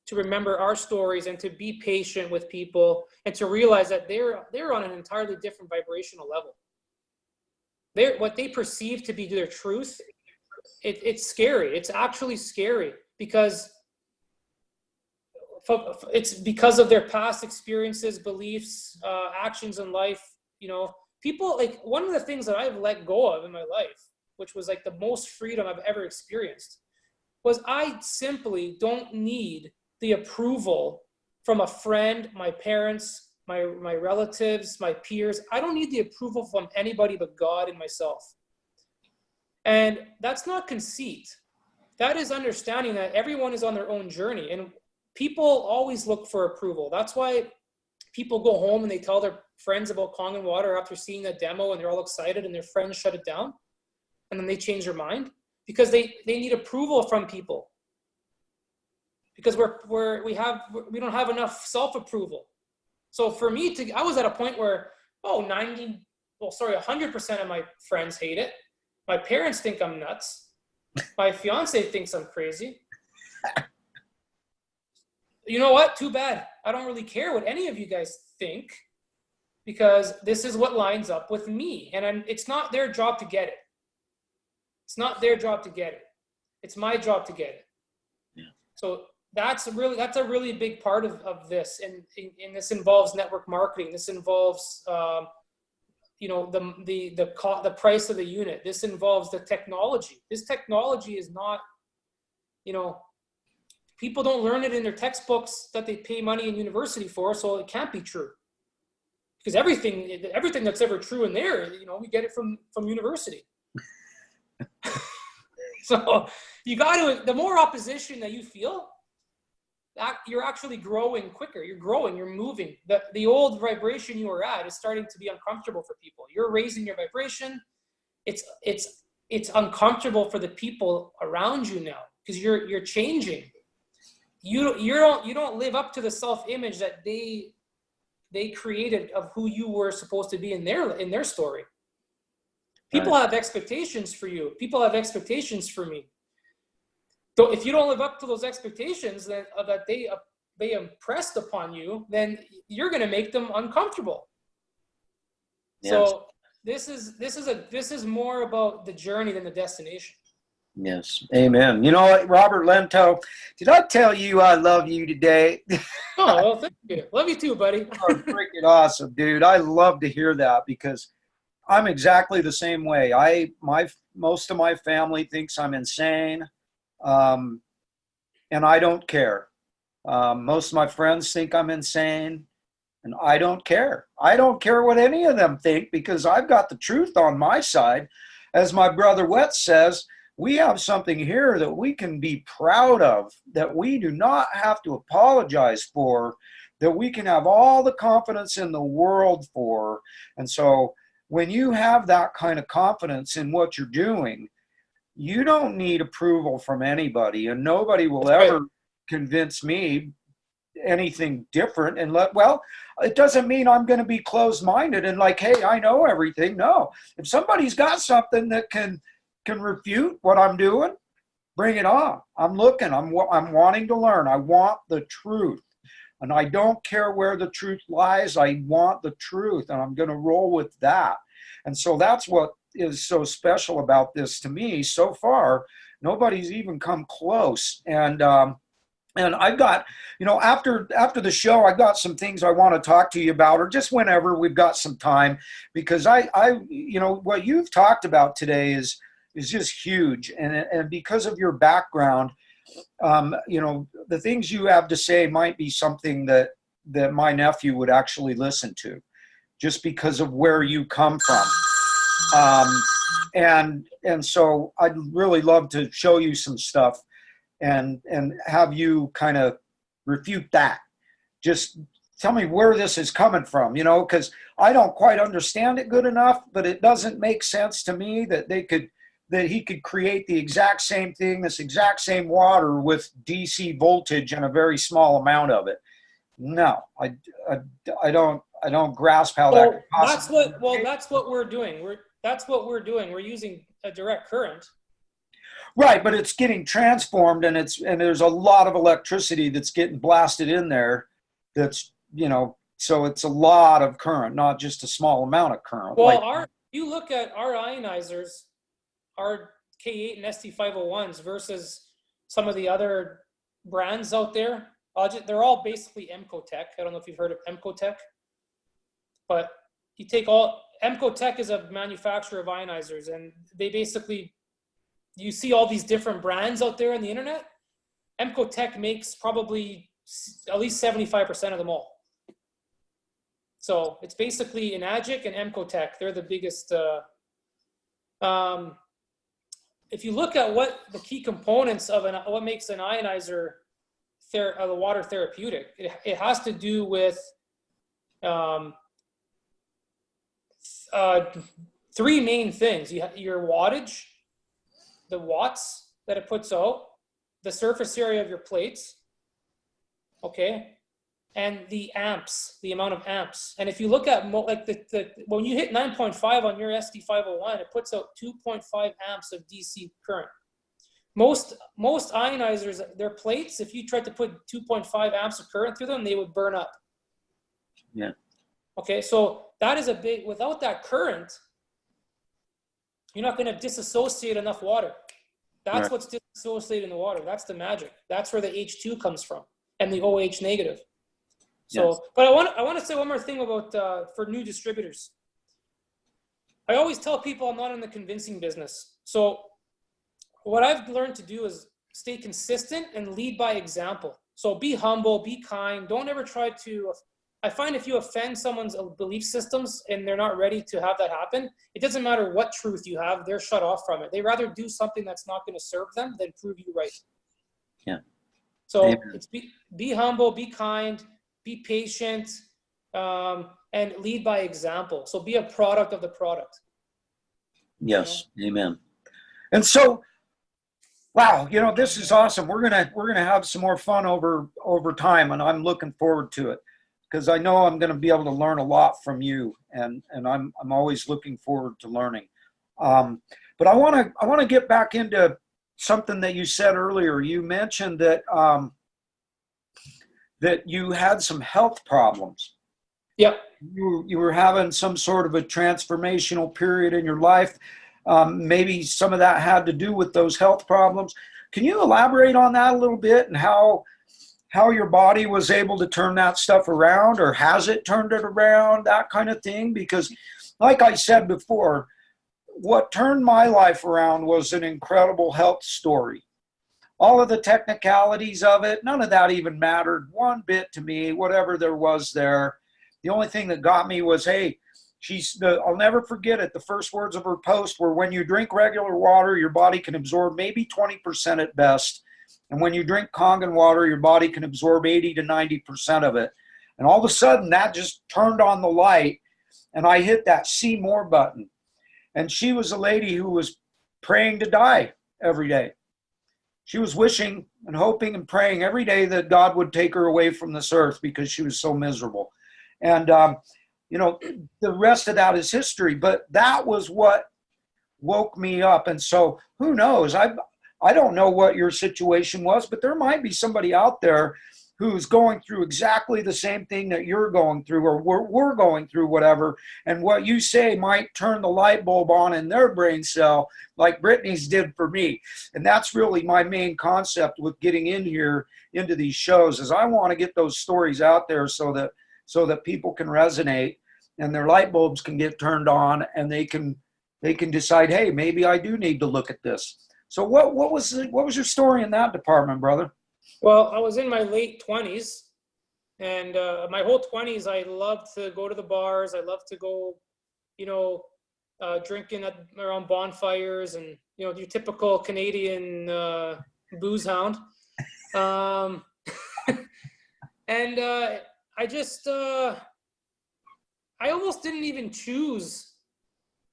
B: to remember our stories and to be patient with people and to realize that they're on an entirely different vibrational level. What they perceive to be their truth, it's scary. It's actually scary because it's because of their past experiences, beliefs, actions in life. People, like, one of the things that I've let go of in my life, which was like the most freedom I've ever experienced, was I simply don't need the approval from a friend, my parents, my relatives, my peers. I don't need the approval from anybody but God and myself. And that's not conceit. That is understanding that everyone is on their own journey. And people always look for approval. That's why people go home and they tell their friends about Kong and water after seeing the demo, and they're all excited, and their friends shut it down, and then they change their mind because they need approval from people. Because we don't have enough self-approval. So for me I was at a point where 100% of my friends hate it. My parents think I'm nuts. My fiance thinks I'm crazy. You know what? Too bad. I don't really care what any of you guys think, because this is what lines up with me, and it's not their job to get it. It's not their job to get it. It's my job to get it. Yeah. So that's a really big part of this, and this involves network marketing. This involves the price of the unit. This involves the technology. This technology is not, people don't learn it in their textbooks that they pay money in university for, so it can't be true. Because everything that's ever true in there, we get it from university. So you got to, the more opposition that you feel, you're actually growing quicker. You're growing, you're moving. The old vibration you were at is starting to be uncomfortable for people. You're raising your vibration. It's uncomfortable for the people around you now, because you're changing. You don't live up to the self-image that they created of who you were supposed to be in their story. People have expectations for you. People have expectations for me. So if you don't live up to those expectations that they impressed upon you, then you're going to make them uncomfortable. Yes. So this is more about the journey than the destination.
A: Yes. Amen. You know what, Robert Lento, did I tell you I love you today?
B: Oh, well, thank you. Love you too, buddy.
A: You're freaking awesome, dude. I love to hear that, because I'm exactly the same way. Most of my family thinks I'm insane, and I don't care. Most of my friends think I'm insane, and I don't care. I don't care what any of them think, because I've got the truth on my side. As my brother Wet says, we have something here that we can be proud of, that we do not have to apologize for, that we can have all the confidence in the world for. And so when you have that kind of confidence in what you're doing, you don't need approval from anybody, and nobody will ever convince me anything different. And it doesn't mean I'm going to be closed-minded and like, hey, I know everything. No, if somebody's got something that can refute what I'm doing, bring it on. I'm looking. I'm wanting to learn. I want the truth, and I don't care where the truth lies. I want the truth, and I'm going to roll with that. And so that's what is so special about this to me. So far, nobody's even come close. And I've got, after the show, I've got some things I want to talk to you about, or just whenever we've got some time, because what you've talked about today is just huge. And because of your background, the things you have to say might be something that my nephew would actually listen to, just because of where you come from. And so I'd really love to show you some stuff and have you kind of refute that. Just tell me where this is coming from, because I don't quite understand it good enough, but it doesn't make sense to me that he could create the exact same thing, this exact same water with DC voltage and a very small amount of it. No, I don't grasp how that could possibly.
B: That's what we're doing. We're using a direct current.
A: Right, but it's getting transformed, and there's a lot of electricity that's getting blasted in there. That's so it's a lot of current, not just a small amount of current.
B: Well, you look at our ionizers, our K8 and ST501s versus some of the other brands out there. They're all basically Emcotech. I don't know if you've heard of Emcotech, but you take Emcotech is a manufacturer of ionizers, and they basically, you see all these different brands out there on the internet. Emcotech makes probably at least 75% of them all. So it's basically Enagic and Emcotech. They're the biggest. If you look at what the key components of what makes an ionizer the water therapeutic. It has to do with three main things. You have your wattage, the watts that it puts out, the surface area of your plates, okay, and the amps, the amount of amps. And if you look at like when you hit 9.5 on your SD501, it puts out 2.5 amps of DC current. Most ionizers, their plates, if you tried to put 2.5 amps of current through them, they would burn up.
A: Yeah.
B: Okay, so that is a big, without that current, you're not going to disassociate enough water. That's
A: right.
B: what's disassociating the water. That's the magic. That's where the H2 comes from and the OH negative. So, yes. But I want to say one more thing about for new distributors. I always tell people I'm not in the convincing business. So what I've learned to do is stay consistent and lead by example. So be humble, be kind. Don't ever try to, I find if you offend someone's belief systems and they're not ready to have that happen, it doesn't matter what truth you have, they're shut off from it. They rather do something that's not going to serve them than prove you right.
A: Yeah.
B: So it's be humble, be kind, be patient, and lead by example. So be a product of the product.
A: Yes. You know? Amen. And so, wow, you know, this is awesome. We're gonna have some more fun over time, and I'm looking forward to it because I know I'm going to be able to learn a lot from you, and I'm always looking forward to learning. But I want to get back into something that you said earlier. You mentioned that that you had some health problems.
B: Yep.
A: You were having some sort of a transformational period in your life. Maybe some of that had to do with those health problems. Can you elaborate on that a little bit and how your body was able to turn that stuff around, or has it turned it around, that kind of thing? Because like I said before, what turned my life around was an incredible health story. All of the technicalities of it, none of that even mattered one bit to me, whatever there was there. The only thing that got me was, hey, I'll never forget it. The first words of her post were, when you drink regular water, your body can absorb maybe 20% at best. And when you drink Kangen water, your body can absorb 80 to 90% of it. And all of a sudden, that just turned on the light, and I hit that see more button. And she was a lady who was praying to die every day. She was wishing and hoping and praying every day that God would take her away from this earth because she was so miserable. And, you know, the rest of that is history. But that was what woke me up. And so who knows? I don't know what your situation was, but there might be somebody out there who's going through exactly the same thing that you're going through, or we're going through, whatever. And what you say might turn the light bulb on in their brain cell, like Brittany's did for me. And that's really my main concept with getting in here into these shows, is I want to get those stories out there so that people can resonate and their light bulbs can get turned on, and they can decide, hey, maybe I do need to look at this. So what was your story in that department, brother?
B: Well, I was in my late 20s, and my whole 20s, I loved to go to the bars. I loved to go, you know, drinking around bonfires and, you know, your typical Canadian booze hound. And I just, I almost didn't even choose.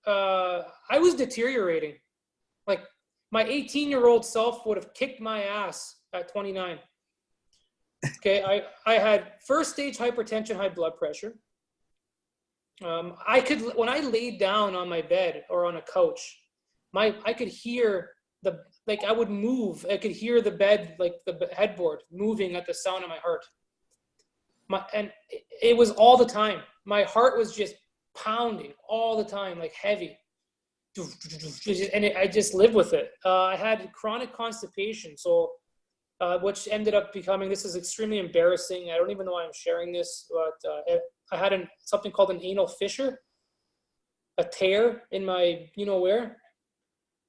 B: I was deteriorating. Like, my 18-year-old self would have kicked my ass at 29. Okay, I had first stage hypertension, high blood pressure. When I laid down on my bed or on a couch, I could hear I would move. I could hear the bed, like the headboard moving at the sound of my heart. And it was all the time. My heart was just pounding all the time, like heavy. And I just lived with it. I had chronic constipation, so which ended up becoming, this is extremely embarrassing. I don't even know why I'm sharing this, but I had something called an anal fissure, a tear in my, you know where.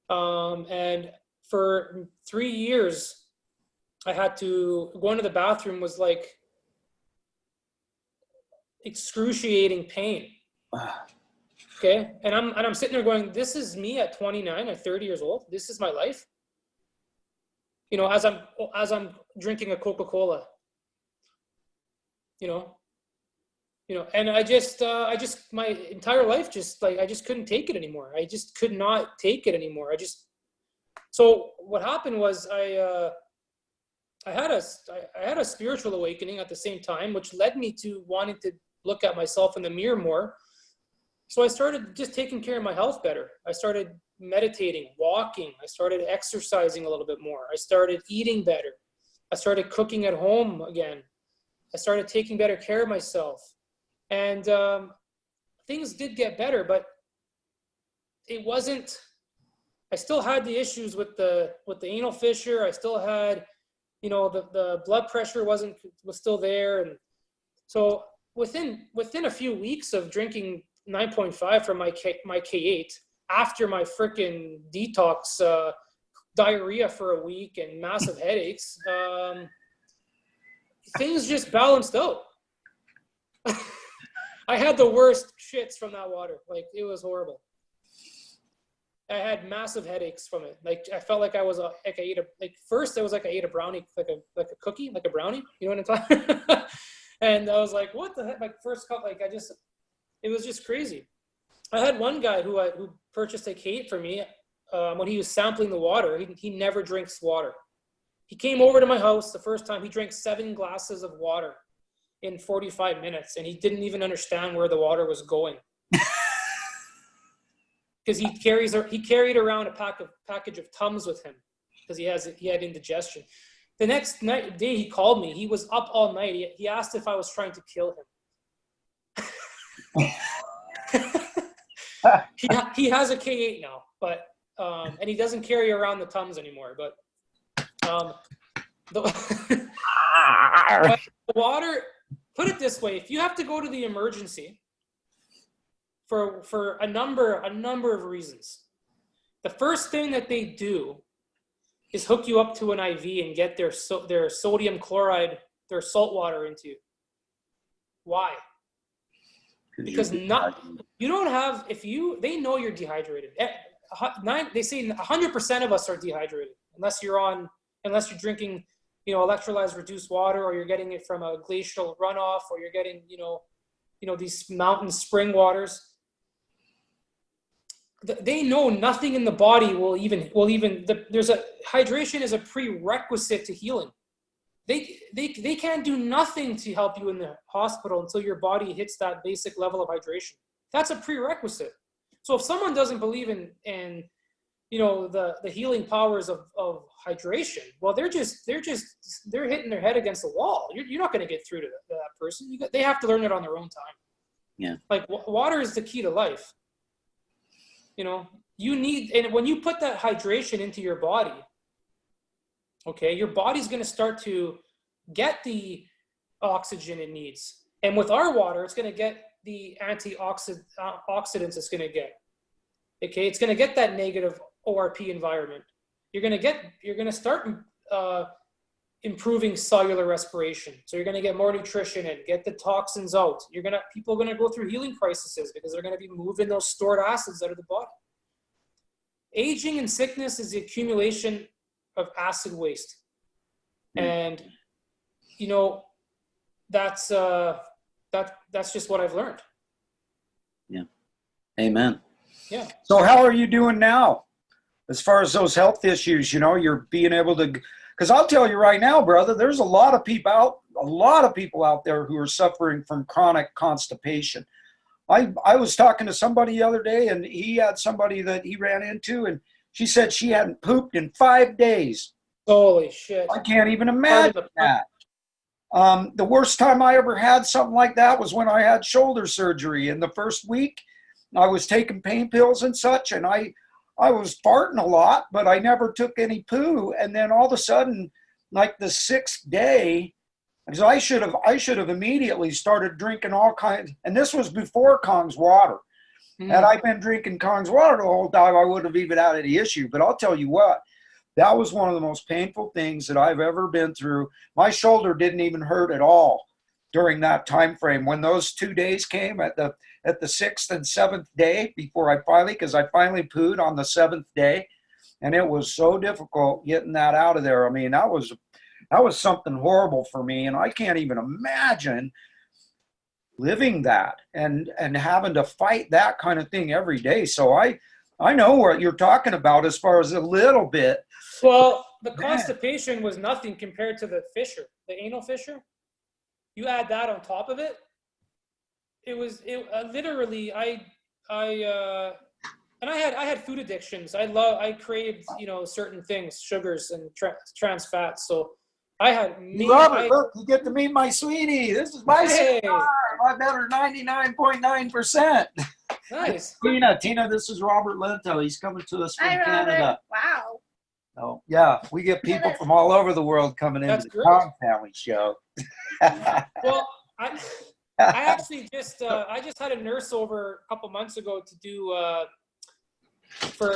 B: And for 3 years, I had to go into the bathroom was like excruciating pain. Okay, and I'm sitting there going, this is me at 29 or 30 years old. This is my life. you know, as I'm drinking a Coca-Cola, you know, and I just my entire life, just like, I just couldn't take it anymore. I just could not take it anymore. So what happened was I had a spiritual awakening at the same time, which led me to wanting to look at myself in the mirror more. So I started just taking care of my health better. I started meditating, walking. I started exercising a little bit more. I started eating better. I started cooking at home again. I started taking better care of myself. And things did get better, but it wasn't, I still had the issues with the anal fissure. I still had, you know, the blood pressure was still there. And so within a few weeks of drinking 9.5 from my K8, after my freaking detox, diarrhea for a week and massive headaches, things just balanced out. I had the worst shits from that water. Like, it was horrible. I had massive headaches from it. Like, I felt like I was first it was like I ate a brownie, like a cookie, like a brownie. You know what I'm talking about? And I was like, what the heck? Like, first cup, like, it was just crazy. I had one guy who purchased a K8 for me when he was sampling the water. He never drinks water. He came over to my house the first time. He drank 7 glasses of water in 45 minutes, and he didn't even understand where the water was going. Because he carried around a package of Tums with him because he had indigestion. The next day he called me. He was up all night. He asked if I was trying to kill him. He has a K8 now, but and he doesn't carry around the Tums anymore. But the water. Put it this way: if you have to go to the emergency for a number of reasons, the first thing that they do is hook you up to an IV and get their sodium chloride, their salt water into you. Why? Because they know you're dehydrated. They say 100% of us are dehydrated unless you're drinking, you know, electrolyzed reduced water, or you're getting it from a glacial runoff, or you're getting, you know, these mountain spring waters. They know nothing in the body hydration is a prerequisite to healing. They can't do nothing to help you in the hospital until your body hits that basic level of hydration. That's a prerequisite. So if someone doesn't believe in you know, the healing powers of hydration, well, they're hitting their head against the wall. You're not going to get through to that person. They have to learn it on their own time.
C: Yeah.
B: Like, water is the key to life. You know, and when you put that hydration into your body, okay, your body's going to start to get the oxygen it needs. And with our water, it's going to get the antioxidants it's going to get. Okay, it's going to get that negative ORP environment. You're going to start improving cellular respiration. So you're going to get more nutrition in, get the toxins out. People are going to go through healing crises because they're going to be moving those stored acids out of the body. Aging and sickness is the accumulation of acid waste. And, you know, that's just what I've learned.
C: Yeah. Amen.
B: Yeah.
A: So how are you doing now as far as those health issues? You know, you're being able to, because I'll tell you right now, brother, there's a lot of people out there who are suffering from chronic constipation. I was talking to somebody the other day, and he had somebody that he ran into, and she said she hadn't pooped in 5 days.
B: Holy shit.
A: I can't even imagine that. The worst time I ever had something like that was when I had shoulder surgery. In the first week, I was taking pain pills and such, and I was farting a lot, but I never took any poo. And then all of a sudden, like the 6th day, because I should have immediately started drinking all kinds, and this was before Kong's water. Had I been drinking Kong's water the whole time, I wouldn't have even had any issue. But I'll tell you what, that was one of the most painful things that I've ever been through. My shoulder didn't even hurt at all during that time frame. When those 2 days came at the 6th and 7th day, because I finally pooed on the 7th day, And it was so difficult getting that out of there. I mean, that was something horrible for me. And I can't even imagine living that and having to fight that kind of thing every day. So I know what you're talking about as far as a little bit.
B: Well, the constipation was nothing compared to the fissure, the anal fissure. You add that on top of it. It was literally and I had food addictions. I craved, you know, certain things, sugars and trans fats. So I had
A: Robert, look, you get to meet my sweetie. This is my
B: Hey.
A: I bet her 99.9%.
B: Nice.
A: Tina, this is Robert Lento. He's coming to us from
D: Hi, Robert.
A: Canada.
D: Wow.
A: Oh, yeah, we get people from all over the world coming into
B: That's
A: the
B: great.
A: Kong Family show.
B: Well, I actually just I just had a nurse over a couple months ago to do I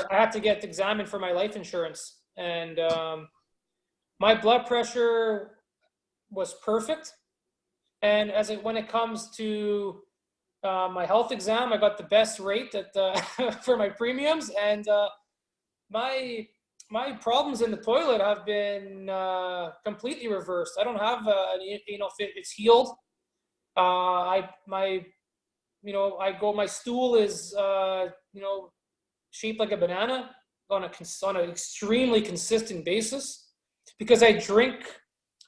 B: had to get examined for my life insurance, and my blood pressure was perfect. And when it comes to my health exam, I got the best rate for my premiums, and my problems in the toilet have been completely reversed. I don't have an anal fit; it's healed. My stool is shaped like a banana on an extremely consistent basis, because I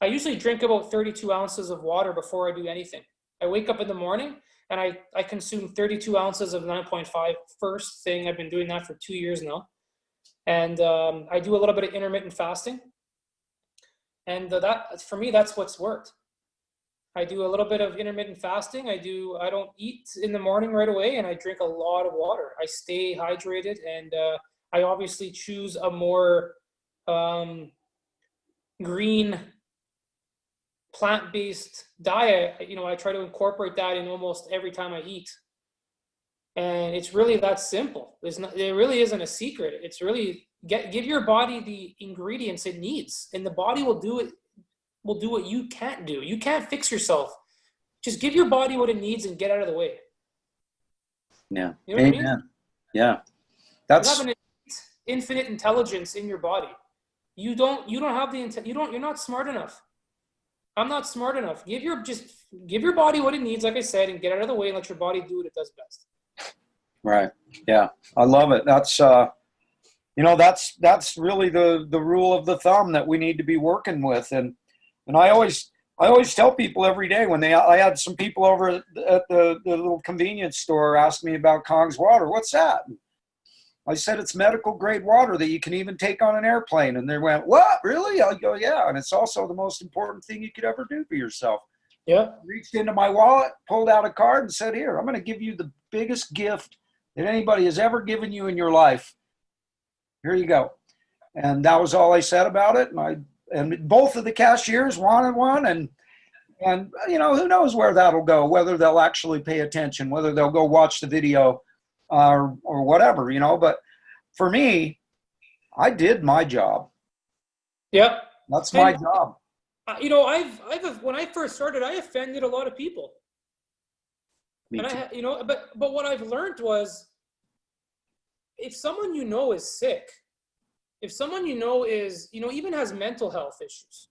B: usually drink about 32 ounces of water before I do anything. I wake up in the morning and I consume 32 ounces of 9.5 first thing. I've been doing that for 2 years now. And I do a little bit of intermittent fasting. And that, for me, that's what's worked. I do a little bit of intermittent fasting. I don't eat in the morning right away, and I drink a lot of water. I stay hydrated, and I obviously choose a more green, plant-based diet. You know, I try to incorporate that in almost every time I eat. And it's really that simple. There really isn't a secret. It's really give your body the ingredients it needs, and the body will do it. Will do what you can't do. You can't fix yourself. Just give your body what it needs and get out of the way.
C: Yeah.
B: You know what I mean?
C: Amen. Yeah.
B: You have an infinite intelligence in your body. You don't have you're not smart enough. I'm not smart enough. Just give your body what it needs, like I said, and get out of the way and let your body do what it does best.
A: Right. Yeah. I love it. That's that's really the rule of the thumb that we need to be working with. And I always tell people every day when I had some people over at the little convenience store ask me about Kong's water. What's that? I said, it's medical grade water that you can even take on an airplane. And they went, what, really? I go, yeah. And it's also the most important thing you could ever do for yourself.
B: Yeah.
A: Reached into my wallet, pulled out a card and said, here, I'm going to give you the biggest gift that anybody has ever given you in your life. Here you go. And that was all I said about it. And both of the cashiers wanted one, and you know, who knows where that'll go, whether they'll actually pay attention, whether they'll go watch the video or whatever, you know. But for me, I did my job.
B: Yep.
A: That's my job.
B: You know, when I first started, I offended a lot of people.
C: Me too.
B: But what I've learned was, if someone you know is sick, if someone you know is, even has mental health issues,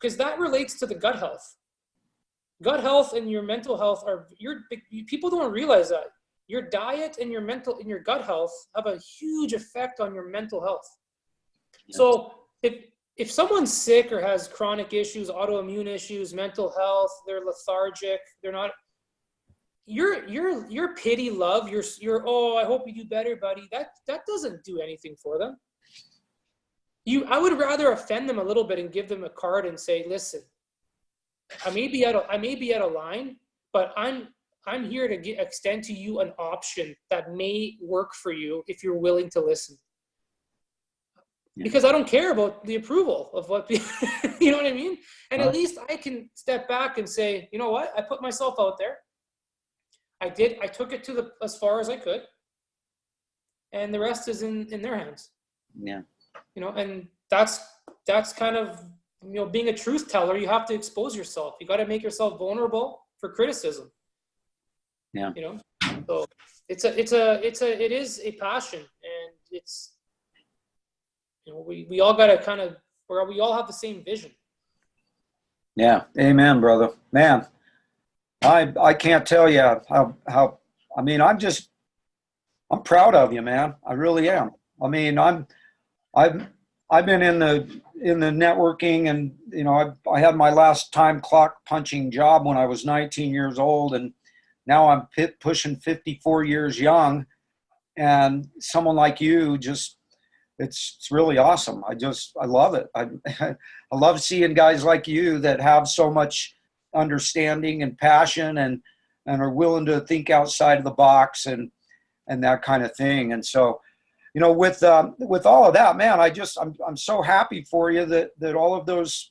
B: because that relates to the gut health. Gut health and your mental health people don't realize that. Your diet and your gut health have a huge effect on your mental health. Yes. So if someone's sick or has chronic issues, autoimmune issues, mental health, they're lethargic, they're not, your pity, love, your oh, I hope you do better, buddy. That doesn't do anything for them. I would rather offend them a little bit and give them a card and say, listen, I may be out of line, but I'm here to extend to you an option that may work for you if you're willing to listen. Yeah. Because I don't care about the approval of what people, you know what I mean? And at least I can step back and say, you know what? I put myself out there. I took it as far as I could, and the rest is in their hands.
C: Yeah.
B: And that's kind of, being a truth teller. You have to expose yourself. You got to make yourself vulnerable for criticism.
C: Yeah.
B: So it is a passion, and You know, we all got to kind of, or we all have the same vision.
A: Yeah. Amen, brother. Man, I can't tell you how, I mean, I'm proud of you, man. I really am. I mean, I've been in the networking, and you know, I had my last time clock punching job when I was 19 years old, and now I'm pushing 54 years young, and someone like you just, it's really awesome. I love it. I love seeing guys like you that have so much understanding and passion, and are willing to think outside of the box, and that kind of thing. And so, you know, with all of that, man, I'm so happy for you that all of those,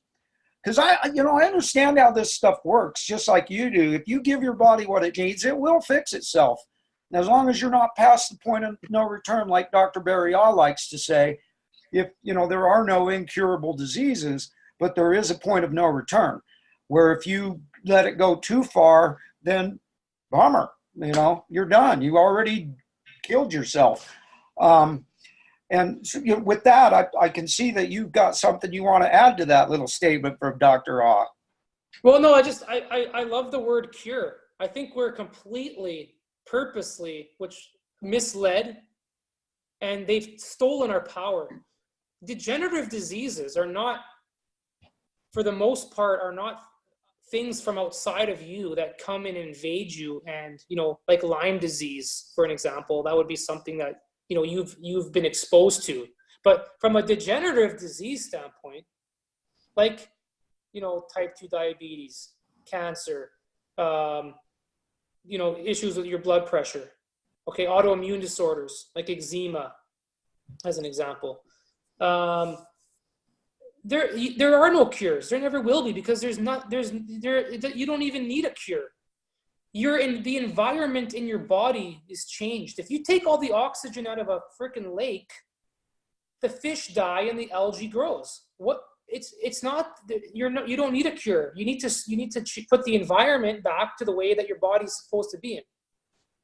A: because I understand how this stuff works, just like you do. If you give your body what it needs, it will fix itself. And as long as you're not past the point of no return, like Dr. Barrial likes to say, if, you know, there are no incurable diseases, but there is a point of no return, where if you let it go too far, then bummer, you know, you're done. You already killed yourself. And so, you know, with that, I can see that you've got something you want to add to that little statement from Dr. Ah.
B: Well, no, I love the word cure. I think we're completely, purposely, which misled, and they've stolen our power. Degenerative diseases are not, for the most part, are not things from outside of you that come and invade you. And, you know, like Lyme disease, for an example, that would be something that, you know, you've been exposed to. But from a degenerative disease standpoint, like, you know, type 2 diabetes, cancer, you know, issues with your blood pressure, okay, autoimmune disorders like eczema, as an example. There are no cures. There never will be, because you don't even need a cure. You're in the environment in your body is changed. If you take all the oxygen out of a freaking lake, the fish die and the algae grows. It's not, you don't need a cure. You need to put the environment back to the way that your body's supposed to be in.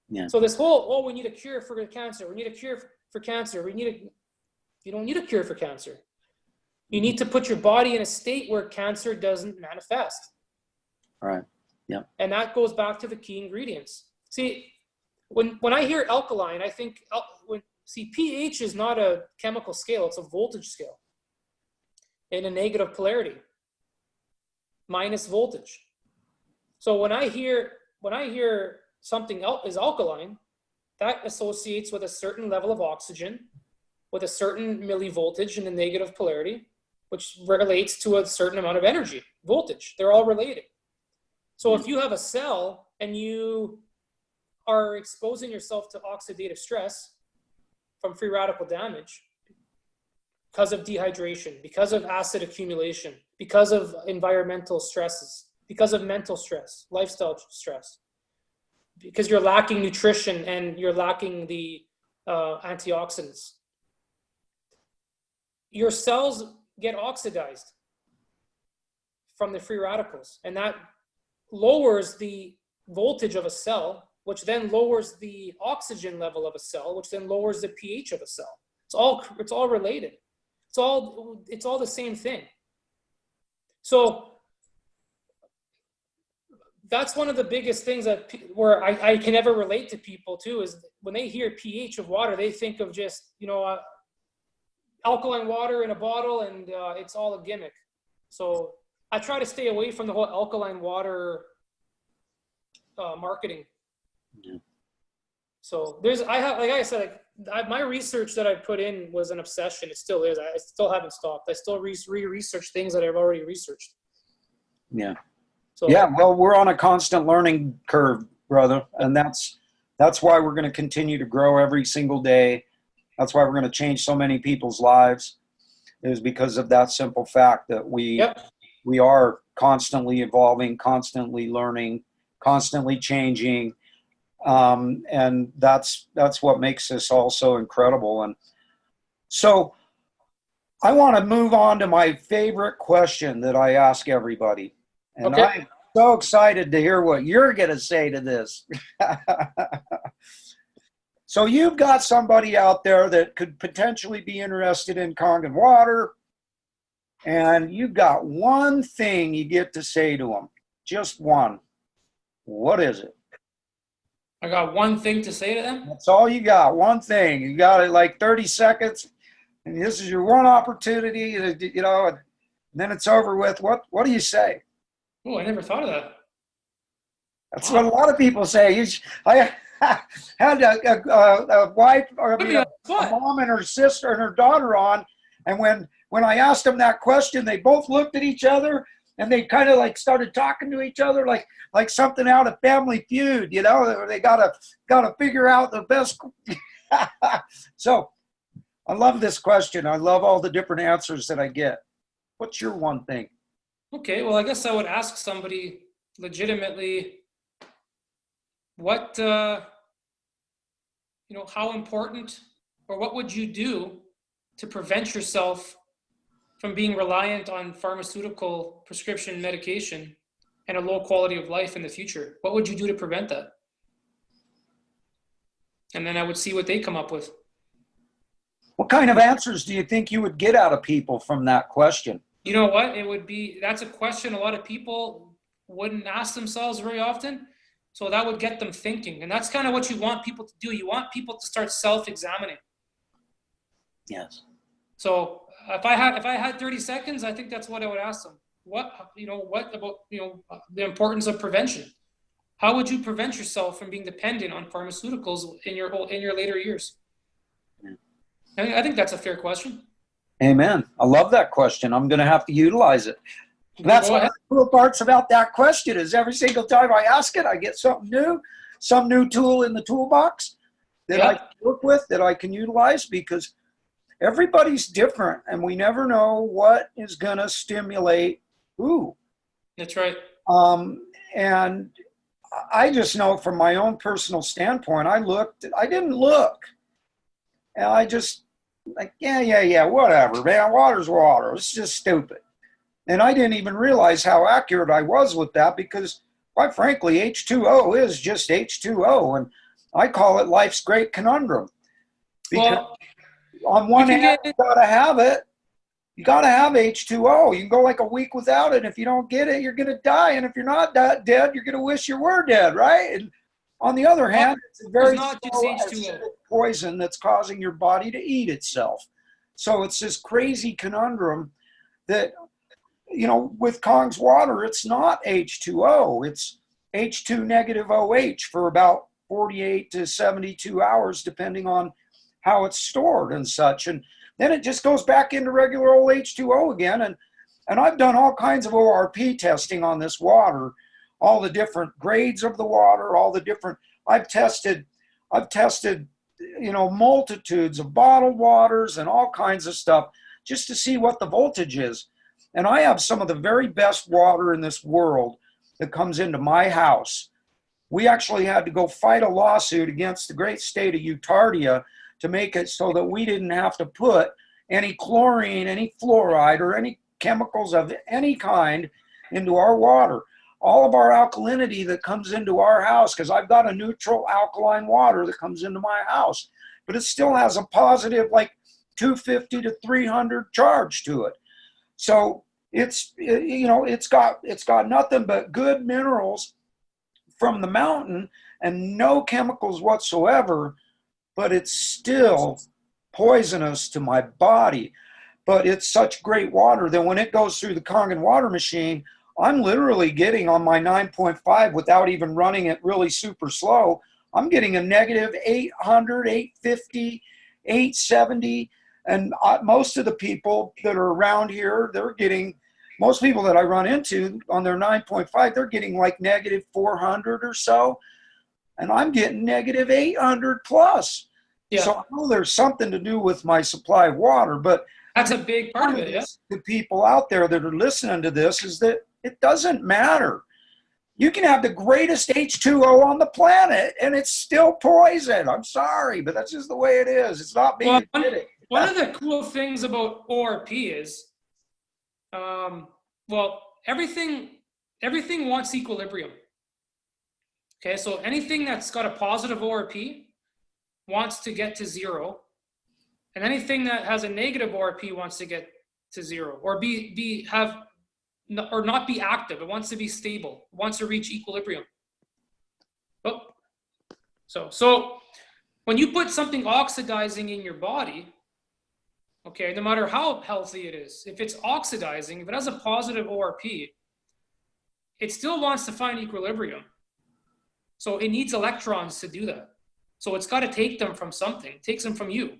C: Yeah.
B: So this whole, we need a cure for cancer. We need a cure for cancer. You don't need a cure for cancer. You need to put your body in a state where cancer doesn't manifest.
C: All right. Yeah.
B: And that goes back to the key ingredients. See, when I hear alkaline, I think pH is not a chemical scale; it's a voltage scale in a negative polarity, minus voltage. So when I hear something is alkaline, that associates with a certain level of oxygen, with a certain millivoltage in the negative polarity, which relates to a certain amount of energy, voltage. They're all related. So if you have a cell and you are exposing yourself to oxidative stress from free radical damage because of dehydration, because of acid accumulation, because of environmental stresses, because of mental stress, lifestyle stress, because you're lacking nutrition and you're lacking the antioxidants, your cells get oxidized from the free radicals, and that lowers the voltage of a cell, which then lowers the oxygen level of a cell, which then lowers the pH of a cell. It's all related. It's all the same thing. So that's one of the biggest things where I can ever relate to people too, is when they hear pH of water, they think of just, you know, alkaline water in a bottle, and it's all a gimmick. So I try to stay away from the whole alkaline water marketing.
C: Yeah.
B: So my research that I put in was an obsession. It still is. I still haven't stopped. I still research things that I've already researched.
C: Yeah.
B: So,
A: yeah, well, we're on a constant learning curve, brother, and that's why we're going to continue to grow every single day. That's why we're going to change so many people's lives, is because of that simple fact that we are constantly evolving, constantly learning, constantly changing, and that's what makes this all so incredible. And so I want to move on to my favorite question that I ask everybody, and
B: okay.
A: I'm so excited to hear what you're going to say to this. So you've got somebody out there that could potentially be interested in Kangen water, and you've got one thing you get to say to them. Just one. What is it?
B: I got one thing to say to them.
A: That's all you got. One thing. You got it like 30 seconds, and this is your one opportunity, you know, and then it's over with. What do you say?
B: Oh, I never thought of that.
A: That's what a lot of people say. I had a wife, or I mean, a mom and her sister and her daughter on, and when I asked them that question, they both looked at each other and they kind of like started talking to each other like something out of Family Feud, you know. They gotta figure out the best. So I love this question. I love all the different answers that I get. What's your one thing?
B: Okay, well, I guess I would ask somebody legitimately, what, how important, or what would you do to prevent yourself from being reliant on pharmaceutical prescription medication and a low quality of life in the future? What would you do to prevent that? And then I would see what they come up with.
A: What kind of answers do you think you would get out of people from that question?
B: You know what? That's a question a lot of people wouldn't ask themselves very often. So that would get them thinking. And that's kind of what you want people to do. You want people to start self-examining.
C: Yes.
B: So if I had 30 seconds, I think that's what I would ask them. What about, the importance of prevention? How would you prevent yourself from being dependent on pharmaceuticals in your later years? Yeah. I think that's a fair question.
A: Amen. I love that question. I'm going to have to utilize it. That's one of the cool parts about that question is every single time I ask it, I get something new, some new tool in the toolbox that I can work with, that I can utilize, because everybody's different and we never know what is going to stimulate who.
B: That's right.
A: And I just know from my own personal standpoint, I didn't look. And I just like, yeah, whatever, man, water's water. It's just stupid. And I didn't even realize how accurate I was with that, because quite frankly, H2O is just H2O. And I call it life's great conundrum. Because on one hand, you gotta have it. You gotta have H2O. You can go like a week without it. And if you don't get it, you're gonna die. And if you're not dead, you're gonna wish you were dead, right? And on the other hand, it's a very slow acidic poison that's causing your body to eat itself. So it's this crazy conundrum that, with Kong's water, it's not H2O. It's H2 negative OH for about 48 to 72 hours, depending on how it's stored and such. And then it just goes back into regular old H2O again. And I've done all kinds of ORP testing on this water, all the different grades of the water, all the different, I've tested, multitudes of bottled waters and all kinds of stuff just to see what the voltage is. And I have some of the very best water in this world that comes into my house. We actually had to go fight a lawsuit against the great state of Utardia to make it so that we didn't have to put any chlorine, any fluoride, or any chemicals of any kind into our water. All of our alkalinity that comes into our house, because I've got a neutral alkaline water that comes into my house, but it still has a positive like 250 to 300 charge to it. So it's got nothing but good minerals from the mountain and no chemicals whatsoever, but it's still poisonous to my body. But it's such great water that when it goes through the Kangen water machine, I'm literally getting on my 9.5 without even running it really super slow. I'm getting a negative 800, 850, 870. And most of the people that are around here, most people that I run into on their 9.5, they're getting like negative 400 or so. And I'm getting negative 800 plus. Yeah. So I know there's something to do with my supply of water, but
B: that's a big part of it. Yeah.
A: The people out there that are listening to this is that it doesn't matter. You can have the greatest H2O on the planet and it's still poison. I'm sorry, but that's just the way it is. It's not being acidic.
B: One of the cool things about ORP is, everything wants equilibrium. Okay, so anything that's got a positive ORP wants to get to 0, and anything that has a negative ORP wants to get to 0, or not be active. It wants to be stable. It wants to reach equilibrium. Oh, so when you put something oxidizing in your body, okay, no matter how healthy it is, if it's oxidizing, if it has a positive ORP, it still wants to find equilibrium. So it needs electrons to do that. So it's got to take them from something. It takes them from you.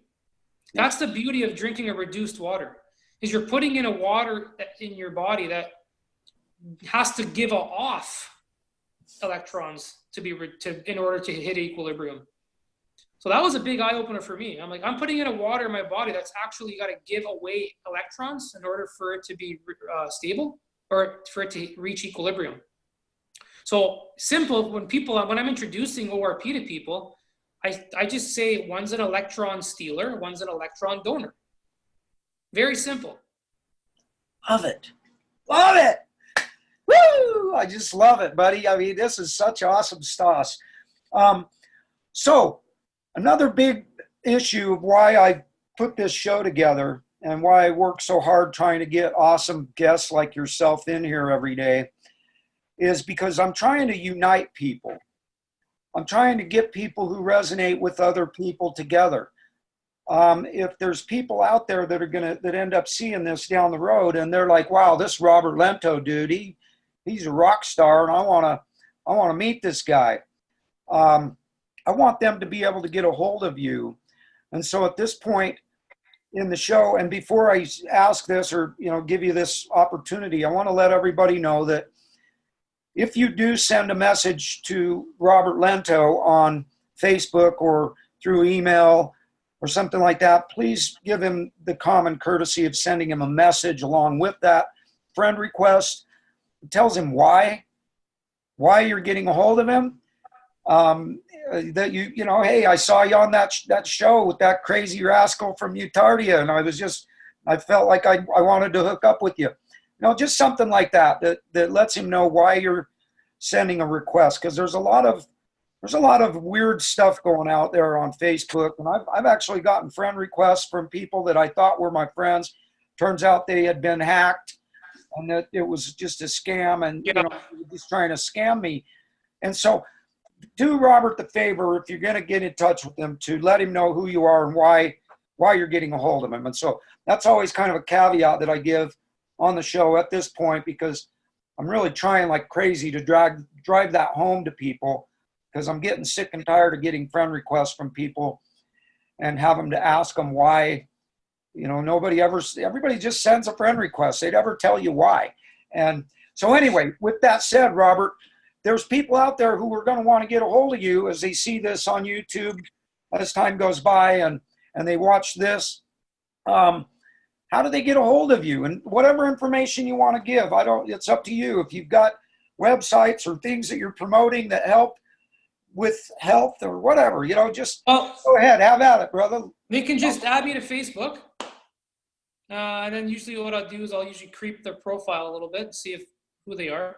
B: That's the beauty of drinking a reduced water, is you're putting in a water in your body that has to give off electrons in order to hit equilibrium. So that was a big eye opener for me. I'm like, I'm putting in a water in my body that's actually got to give away electrons in order for it to be stable, or for it to reach equilibrium. So simple, when I'm introducing ORP to people, I just say one's an electron stealer, one's an electron donor. Very simple.
A: Love it. Love it. Woo! I just love it, buddy. I mean, this is such awesome stuff. So another big issue of why I put this show together and why I work so hard trying to get awesome guests like yourself in here every day is because I'm trying to unite people. I'm trying to get people who resonate with other people together. If there's people out there that end up seeing this down the road and they're like, wow, this Robert Lento dude, he's a rock star, and I want to meet this guy. I want them to be able to get a hold of you. And so at this point in the show, and before I ask this or give you this opportunity, I want to let everybody know that if you do send a message to Robert Lento on Facebook or through email or something like that, please give him the common courtesy of sending him a message along with that friend request. It tells him why you're getting a hold of him. That hey, I saw you on that show with that crazy rascal from Utardia, and I felt like I wanted to hook up with you. Just something like that lets him know why you're sending a request, because there's a lot of weird stuff going out there on Facebook, and I've actually gotten friend requests from people that I thought were my friends. Turns out they had been hacked, and that it was just a scam, and just trying to scam me. And so, do Robert the favor, if you're going to get in touch with him, to let him know who you are and why you're getting a hold of him. And so that's always kind of a caveat that I give on the show at this point, because I'm really trying like crazy to drive that home to people, because I'm getting sick and tired of getting friend requests from people and have them to ask them why. Everybody just sends a friend request. They'd ever tell you why. And so anyway, with that said, Robert, there's people out there who are going to want to get a hold of you as they see this on YouTube as time goes by and they watch this. How do they get a hold of you? And whatever information you want to give, it's up to you. If you've got websites or things that you're promoting that help with health or whatever, just go ahead, have at it, brother.
B: They can just add me to Facebook. And then usually what I'll do is I'll usually creep their profile a little bit and see who they are.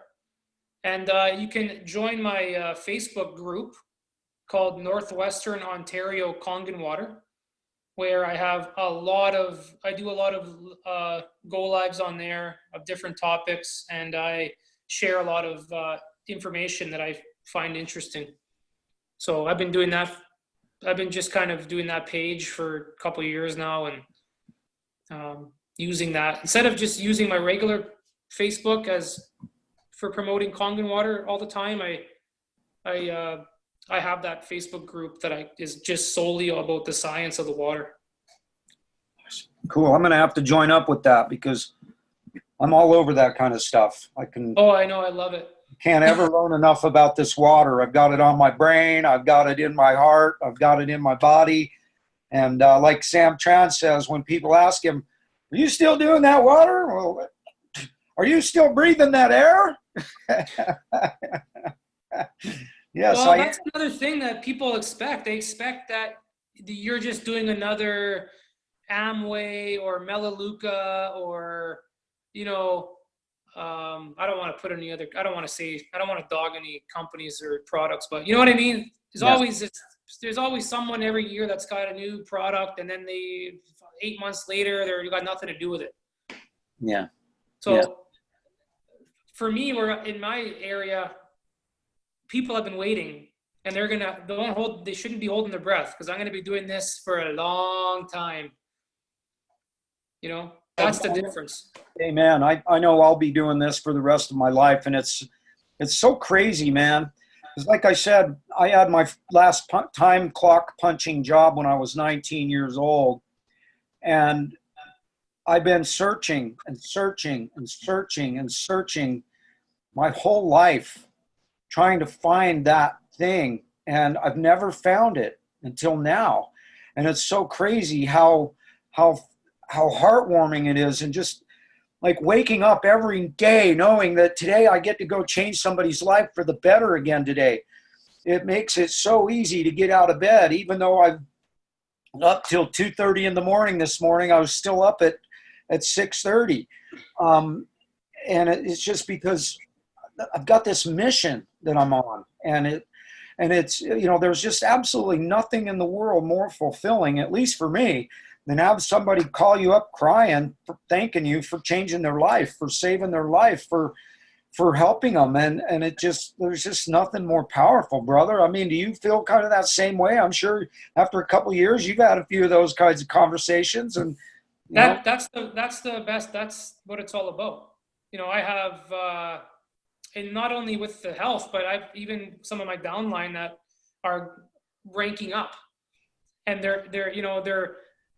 B: And you can join my Facebook group called Northwestern Ontario Kangen Water, where I do a lot of go lives on there of different topics, and I share a lot of information that I find interesting. So I've been doing that. I've been just kind of doing that page for a couple of years now, and using that instead of just using my regular Facebook for promoting Kangen water all the time. I have that Facebook group that is just solely about the science of the water.
A: Cool. I'm going to have to join up with that because I'm all over that kind of stuff.
B: Oh, I know. I love it.
A: Can't ever learn enough about this water. I've got it on my brain. I've got it in my heart. I've got it in my body. And like Sam Tran says, when people ask him, are you still doing that water? Well, are you still breathing that air? Yes.
B: Well, that's another thing that people expect. They expect that you're just doing another Amway or Melaleuca or, I don't want to dog any companies or products, but you know what I mean? There's always this there's always someone every year that's got a new product, and then 8 months later, you got nothing to do with it.
C: Yeah.
B: So
C: Yeah.
B: for me, we're in my area, people have been waiting, and they shouldn't be holding their breath, because I'm going to be doing this for a long time. You know, that's the difference.
A: Amen. I know I'll be doing this for the rest of my life, and it's so crazy, man. Because like I said, I had my last time clock punching job when I was 19 years old, and I've been searching and searching and searching and searching my whole life, trying to find that thing, and I've never found it until now. And it's so crazy how heartwarming it is, and just like waking up every day knowing that today I get to go change somebody's life for the better again today. It makes it so easy to get out of bed, even though I've up till 2:30 in the morning this morning. I was still up at 6:30. And it's just because I've got this mission that I'm on, and it's, you know, there's just absolutely nothing in the world more fulfilling, at least for me, than have somebody call you up crying, for thanking you for changing their life, for saving their life, for helping them. And there's just nothing more powerful, brother. I mean, do you feel kind of that same way? I'm sure after a couple of years, you've had a few of those kinds of conversations, and
B: that's the best. That's what it's all about. You know, I have, and not only with the health, but I've even some of my downline that are ranking up, and they're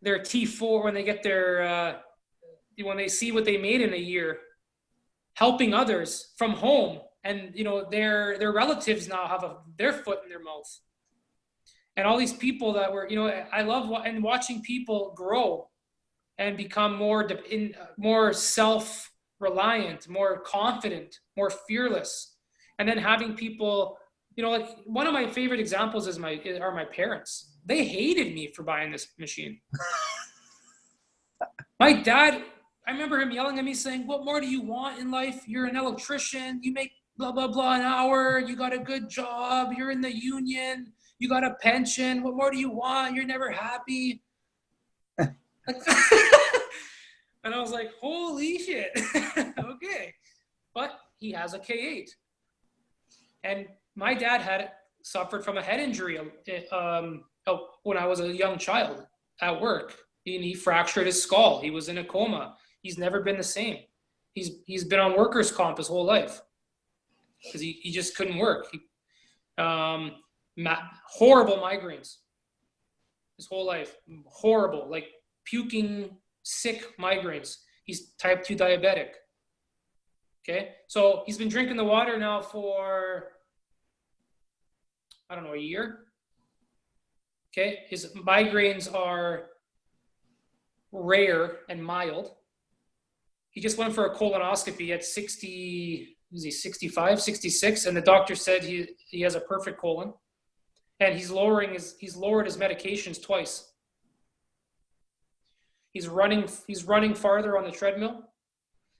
B: T4 when they get their when they see what they made in a year, helping others from home, and you know their relatives now have their foot in their mouth, and all these people that were, you know, I love watching people grow and become more self-reliant, more confident, more fearless, and then having people, you know, like one of my favorite examples are my parents. They hated me for buying this machine. My dad, I remember him yelling at me saying, "What more do you want in life? You're an electrician. You make blah, blah, blah an hour. You got a good job. You're in the union. You got a pension. What more do you want? You're never happy." And I was like, holy shit. Okay. But he has a K8. And my dad suffered from a head injury when I was a young child at work. And he fractured his skull. He was in a coma. He's never been the same. He's been on workers' comp his whole life because he just couldn't work. Horrible migraines his whole life. Horrible, like puking, sick migraines. He's type 2 diabetic. Okay, so he's been drinking the water now for, I don't know, a year. Okay, his migraines are rare and mild. He just went for a colonoscopy at 65, 66, and the doctor said he has a perfect colon, and he's lowered his medications twice. He's running farther on the treadmill,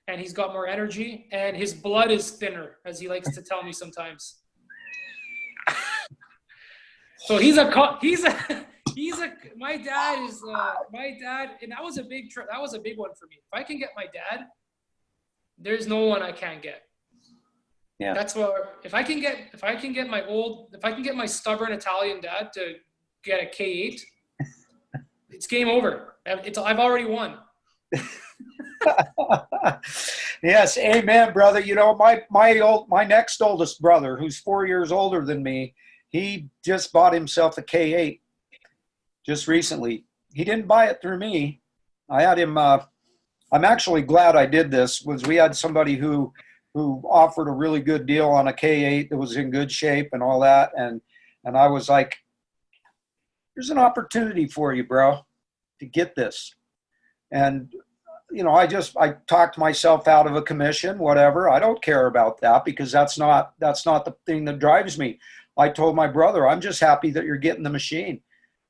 B: and he's got more energy, and his blood is thinner, as he likes to tell me sometimes. So my dad, and that was a big one for me. If I can get my dad, there's no one I can't get. Yeah. That's where if I can get my stubborn Italian dad to get a K8, it's game over. I've already won.
A: Yes, amen, brother. You know, my next oldest brother, who's 4 years older than me, he just bought himself a K8 just recently. He didn't buy it through me. I had him. I'm actually glad I did this. We had somebody who offered a really good deal on a K8 that was in good shape and all that, and I was like, "There's an opportunity for you, bro, to get this." And you know, I talked myself out of a commission, whatever. I don't care about that because that's not the thing that drives me. I told my brother, I'm just happy that you're getting the machine.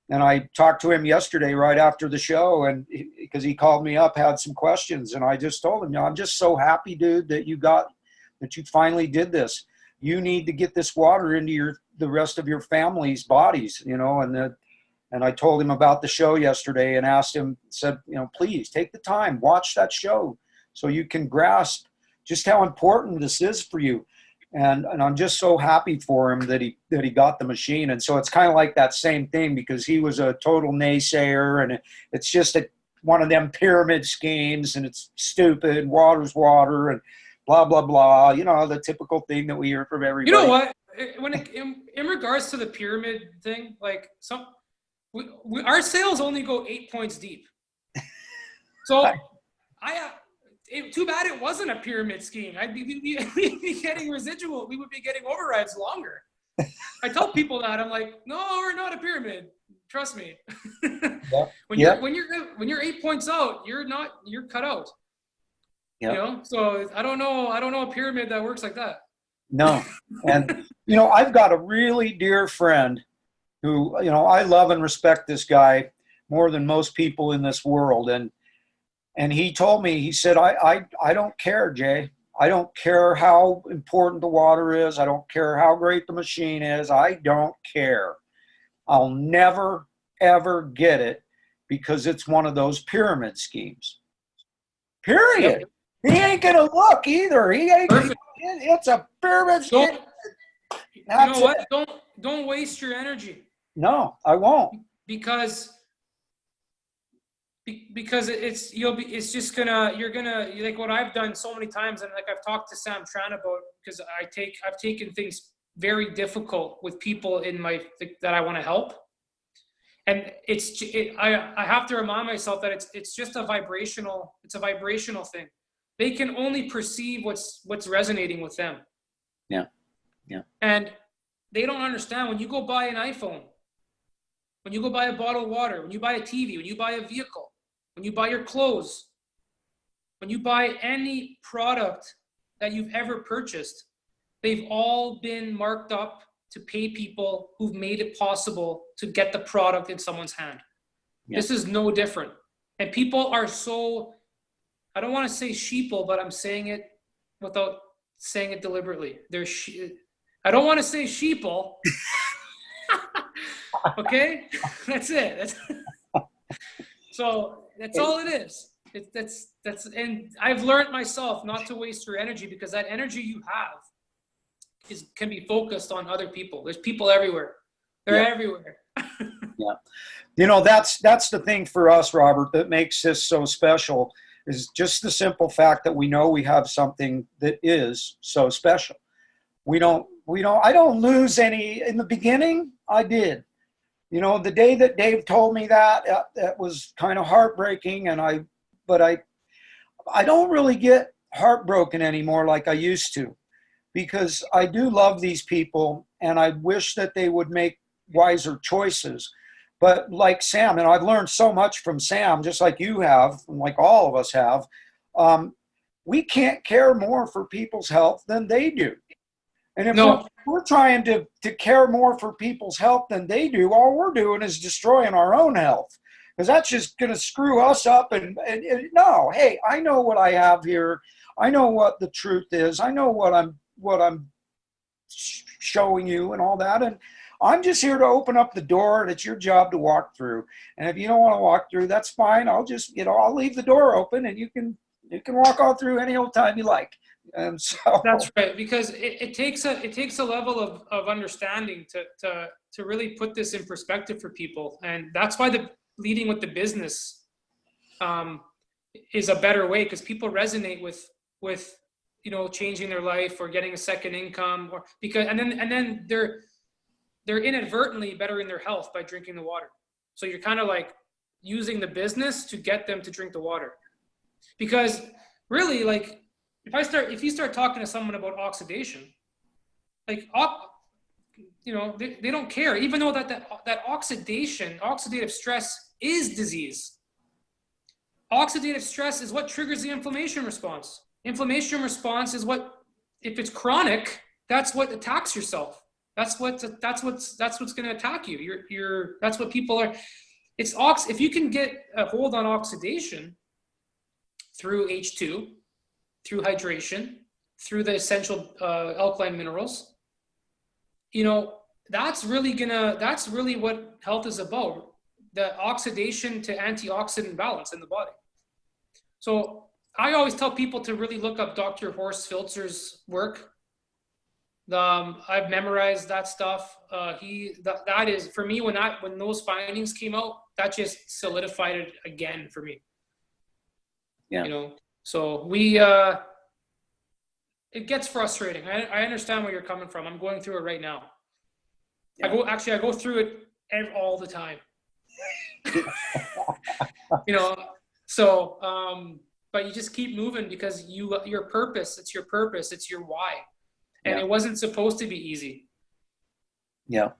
A: And I talked to him yesterday right after the show, and because he called me up, had some questions, and I just told him, I'm just so happy, dude, that you finally did this. You need to get this water into the rest of your family's bodies, you know. And I told him about the show yesterday and asked him, said, you know, please take the time, watch that show so you can grasp just how important this is for you. And I'm just so happy for him that he got the machine. And so it's kind of like that same thing, because he was a total naysayer, and it's just one of them pyramid schemes, and it's stupid, water's water, and blah, blah, blah. You know, the typical thing that we hear from everybody.
B: You know what? In regards to the pyramid thing, like our sales only go 8 points deep. So too bad it wasn't a pyramid scheme. We'd be getting residual. We would be getting overrides longer. I tell people that. I'm like, no, we're not a pyramid. Trust me.
A: Yep.
B: When you're 8 points out, you're cut out.
A: Yep.
B: You know. So I don't know a pyramid that works like that.
A: No. And you know, I've got a really dear friend who, you know, I love and respect this guy more than most people in this world. And he told me, he said, I don't care, Jay. I don't care how important the water is. I don't care how great the machine is. I don't care. I'll never, ever get it because it's one of those pyramid schemes. Period.
B: Yep.
A: He ain't going to look either. He ain't gonna, it's a pyramid scheme.
B: You know what? Don't waste your energy.
A: No, I won't.
B: Because you're gonna like what I've done so many times, and like I've talked to Sam Tran about, because I've taken things very difficult with people that I want to help, and I have to remind myself that it's just a vibrational thing. They can only perceive what's resonating with them.
A: Yeah.
B: And they don't understand, when you go buy an iPhone, when you go buy a bottle of water, when you buy a TV, when you buy a vehicle, when you buy your clothes, when you buy any product that you've ever purchased, they've all been marked up to pay people who've made it possible to get the product in someone's hand. Yeah. This is no different. And people are so, I don't want to say sheeple, but I'm saying it without saying it deliberately. I don't want to say sheeple. Okay, that's it. So that's all it is. That's and I've learned myself not to waste your energy, because that energy you have can be focused on other people. There's people everywhere. They're everywhere.
A: Yeah, you know, that's the thing for us, Robert, that makes this so special, is just the simple fact that we know we have something that is so special. I don't lose any. In the beginning, I did. You know, the day that Dave told me that was kind of heartbreaking, but I don't really get heartbroken anymore like I used to, because I do love these people and I wish that they would make wiser choices. But like Sam, and I've learned so much from Sam, just like you have, and like all of us have, we can't care more for people's health than they do. And if we're trying to care more for people's health than they do, all we're doing is destroying our own health, because that's just going to screw us up. And no, hey, I know what I have here. I know what the truth is. I know what I'm showing you and all that. And I'm just here to open up the door, and it's your job to walk through. And if you don't want to walk through, that's fine. I'll just, I'll leave the door open, and you can walk on through any old time you like. And so
B: that's right, because it takes a level of understanding to really put this in perspective for people, and that's why the leading with the business is a better way, because people resonate with changing their life or getting a second income, or and then they're inadvertently bettering their health by drinking the water. So you're kind of like using the business to get them to drink the water, because really, like, if you start talking to someone about oxidation, like, they don't care, even though that oxidative stress is disease. Oxidative stress is what triggers the inflammation response. Inflammation response is what, if it's chronic, that's what attacks yourself. That's what's going to attack you. That's what people are. If you can get a hold on oxidation through H2, through hydration, through the essential alkaline minerals, that's really what health is about. The oxidation to antioxidant balance in the body. So I always tell people to really look up Dr. Horst Filzer's work. I've memorized that stuff. That is for me, when those findings came out, that just solidified it again for me.
C: Yeah.
B: You know, so it gets frustrating. I understand where you're coming from. I'm going through it right now.
C: Yeah.
B: I go through it all the time. You know, so but you just keep moving because your purpose, it's your why. And it wasn't supposed to be easy.
A: Yeah.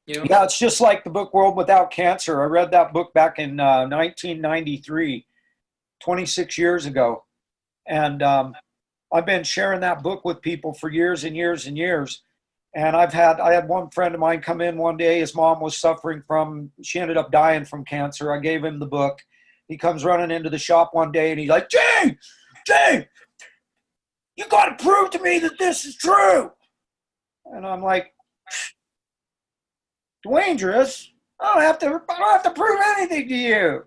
B: You know?
A: Yeah, it's just like the book World Without Cancer. I read that book back in 1993, 26 years ago. And I've been sharing that book with people for years and years and years. And I had one friend of mine come in one day. His mom was suffering she ended up dying from cancer. I gave him the book. He comes running into the shop one day and he's like, Jay, you got to prove to me that this is true. And I'm like, Dwayne, I don't have to prove anything to you.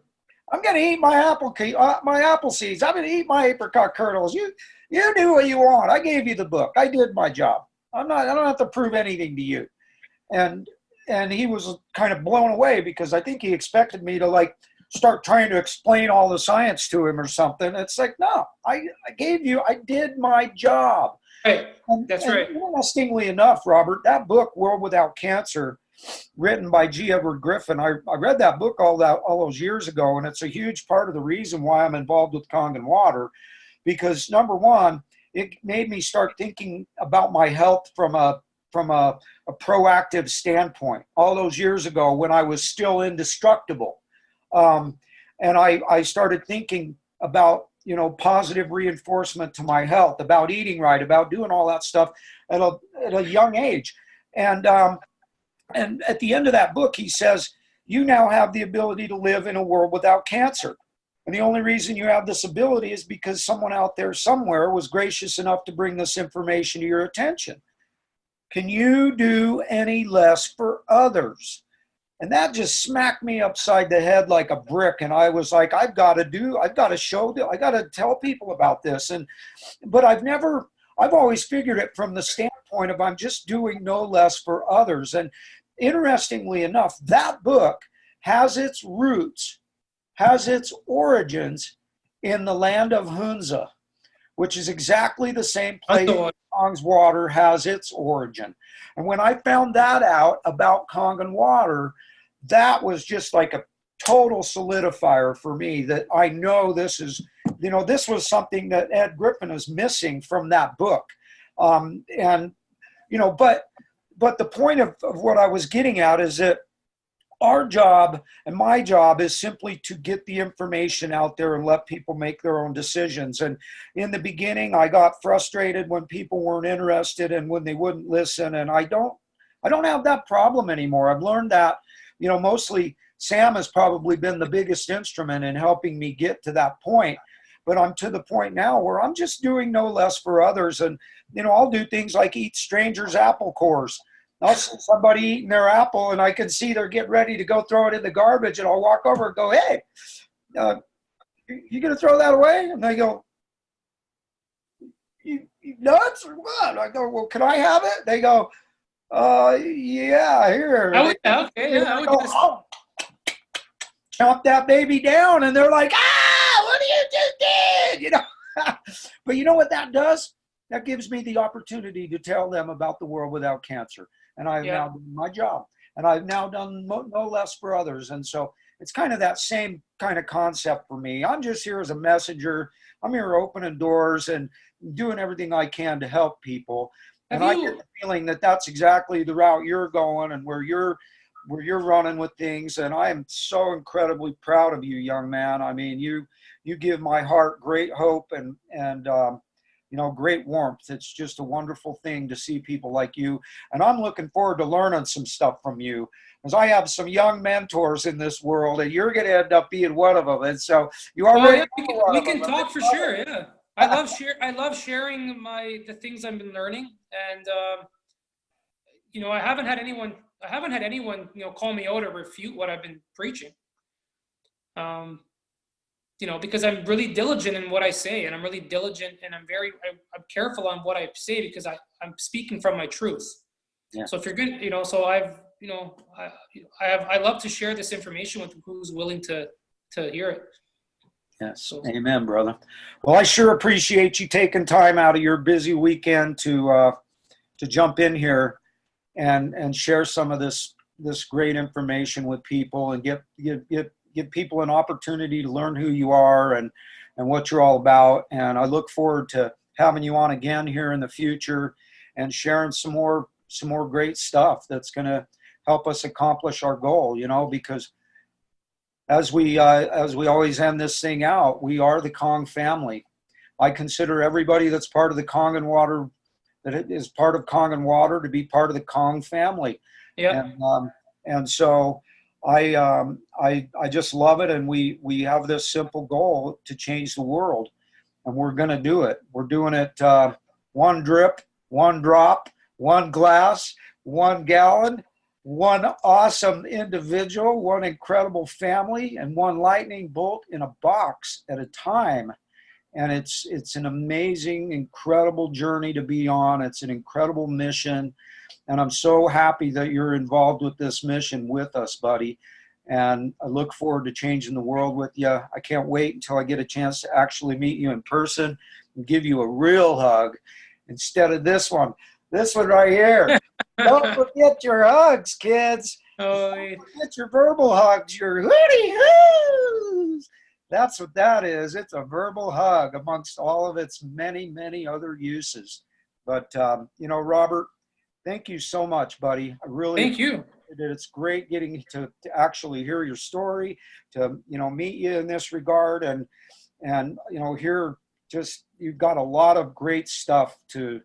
A: I'm going to eat my apple seeds. I'm going to eat my apricot kernels. You do what you want. I gave you the book. I did my job. I don't have to prove anything to you. And he was kind of blown away because I think he expected me to like start trying to explain all the science to him or something. It's like, no, I did my job.
B: Right. That's right.
A: Interestingly enough, Robert, that book, World Without Cancer, written by G. Edward Griffin, I read that book all those years ago, and it's a huge part of the reason why I'm involved with Kangen Water, because number one, it made me start thinking about my health from a proactive standpoint. All those years ago when I was still indestructible. And I started thinking about, positive reinforcement to my health, about eating right, about doing all that stuff at a young age. And at the end of that book, he says, you now have the ability to live in a world without cancer. And the only reason you have this ability is because someone out there somewhere was gracious enough to bring this information to your attention. Can you do any less for others? And that just smacked me upside the head like a brick. And I was like, I've got to tell people about this. But I've always figured it from the standpoint of I'm just doing no less for others. And interestingly enough, that book has its roots, has its origins in the land of Hunza, which is exactly the same place Kangen's water has its origin. And when I found that out about Kangen water, that was just like a total solidifier for me that I know this was something that Ed Griffin is missing from that book. But the point of what I was getting at is that our job and my job is simply to get the information out there and let people make their own decisions. And in the beginning, I got frustrated when people weren't interested and when they wouldn't listen. And I don't have that problem anymore. I've learned that, mostly Sam has probably been the biggest instrument in helping me get to that point. But I'm to the point now where I'm just doing no less for others. And, I'll do things like eat strangers' apple cores. I'll see somebody eating their apple and I can see they're getting ready to go throw it in the garbage, and I'll walk over and go, hey, you going to throw that away? And they go, you nuts or what? I go, well, can I have it? They go, yeah, here. Chomp that baby down, and they're like, what you just did? But you know what that does? That gives me the opportunity to tell them about the world without cancer. And I've now done my job. And I've now done no less for others. And so it's kind of that same kind of concept for me. I'm just here as a messenger. I'm here opening doors and doing everything I can to help people. And I get the feeling that that's exactly the route you're going and where you're running with things. And I am so incredibly proud of you, young man. I mean, you give my heart great hope and great warmth. It's just a wonderful thing to see people like you. And I'm looking forward to learning some stuff from you, because I have some young mentors in this world, and you're going to end up being one of them. And so you already
B: we can talk for sure. Yeah. I love sharing the things I've been learning. And, I haven't had anyone, call me out or refute what I've been preaching. Because I'm really diligent in what I say, and I'm really diligent, and I'm careful on what I say, because I'm speaking from my truth.
C: Yeah.
B: So if you're good, so I love to share this information with who's willing to hear it.
A: Yes.
B: So.
A: Amen, brother. Well, I sure appreciate you taking time out of your busy weekend to jump in here and share some of this great information with people, and give people an opportunity to learn who you are and what you're all about. And I look forward to having you on again here in the future and sharing some more great stuff that's going to help us accomplish our goal, because as we always end this thing out, we are the Kong family. I consider everybody that's part of the Kong and Water, that is part of Kong and Water, to be part of the Kong family.
B: Yeah.
A: And so I just love it, and we have this simple goal to change the world, and we're going to do it. We're doing it one drip, one drop, one glass, 1 gallon, one awesome individual, one incredible family, and one lightning bolt in a box at a time. And it's an amazing, incredible journey to be on. It's an incredible mission. And I'm so happy that you're involved with this mission with us, buddy. And I look forward to changing the world with you. I can't wait until I get a chance to actually meet you in person and give you a real hug instead of this one. This one right here. Don't forget your hugs, kids. Don't forget your verbal hugs, your HooDeeHooos. That's what that is. It's a verbal hug amongst all of its many, many other uses. But, Robert, thank you so much, buddy. I really
B: Thank you.
A: It's great getting to actually hear your story, to, meet you in this regard, and hear just, you've got a lot of great stuff to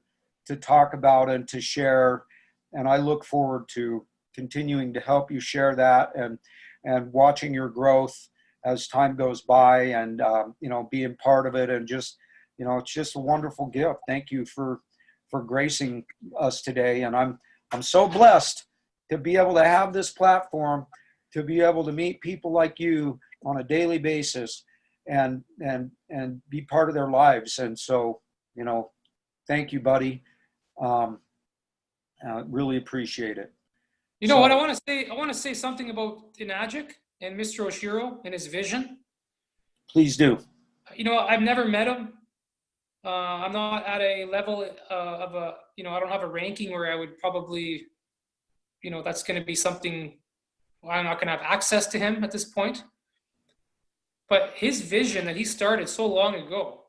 A: talk about and to share. And I look forward to continuing to help you share that and watching your growth as time goes by, and, being part of it. And just, it's just a wonderful gift. Thank you for gracing us today. And I'm so blessed to be able to have this platform, to be able to meet people like you on a daily basis and be part of their lives. And so, thank you, buddy. Really appreciate it.
B: What I want to say something about Enagic and Mr. Oshiro and his vision.
A: Please do.
B: I've never met him. I'm not at a level of I don't have a ranking where I would probably, that's going to be something I'm not going to have access to him at this point. But his vision that he started so long ago,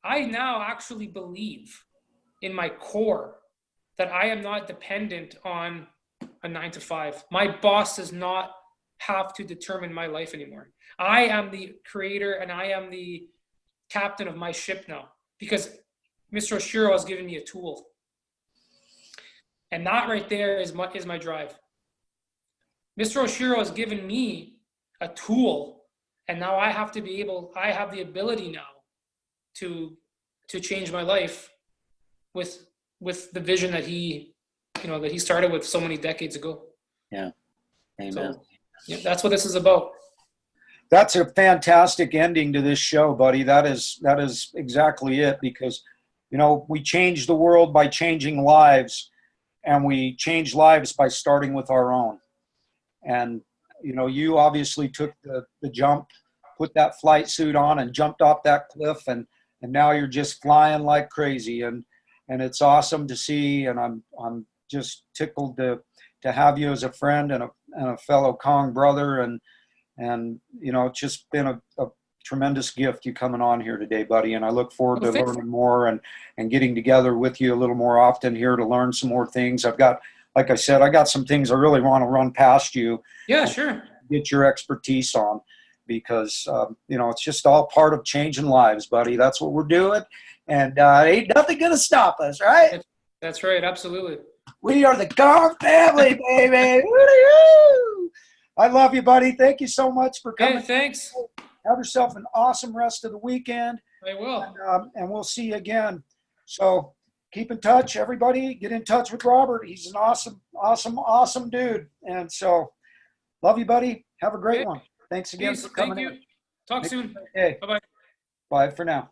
B: I now actually believe in my core that I am not dependent on a 9-to-5. My boss does not have to determine my life anymore. I am the creator, and I am the captain of my ship now, because Mr. Oshiro has given me a tool. And that right there is my drive. Mr. Oshiro has given me a tool, and now I have the ability now to change my life with the vision that he started with so many decades ago.
C: Yeah. Amen.
B: So, that's what this is about.
A: That's a fantastic ending to this show, buddy. That is exactly it, because, we change the world by changing lives, and we change lives by starting with our own. And, you obviously took the jump, put that flight suit on and jumped off that cliff, and now you're just flying like crazy. And it's awesome to see. And I'm just tickled to have you as a friend and a fellow Kong brother. And it's just been a tremendous gift you coming on here today, buddy. And I look forward to learning more and getting together with you a little more often here to learn some more things. Like I said, I got some things I really want to run past you.
B: Yeah, sure.
A: Get your expertise on, because, it's just all part of changing lives, buddy. That's what we're doing. And ain't nothing going to stop us, right?
B: That's right. Absolutely.
A: We are the Kong family, baby. Woo-hoo! I love you, buddy. Thank you so much for coming.
B: Hey, thanks.
A: Have yourself an awesome rest of the weekend.
B: I will.
A: And we'll see you again. So keep in touch, everybody. Get in touch with Robert. He's an awesome dude. And so, love you, buddy. Have a great
B: Okay.
A: one. Thanks again
B: Peace.
A: for coming
B: Thank you.
A: in.
B: Talk soon.
A: Okay.
B: Bye-bye.
A: Bye for now.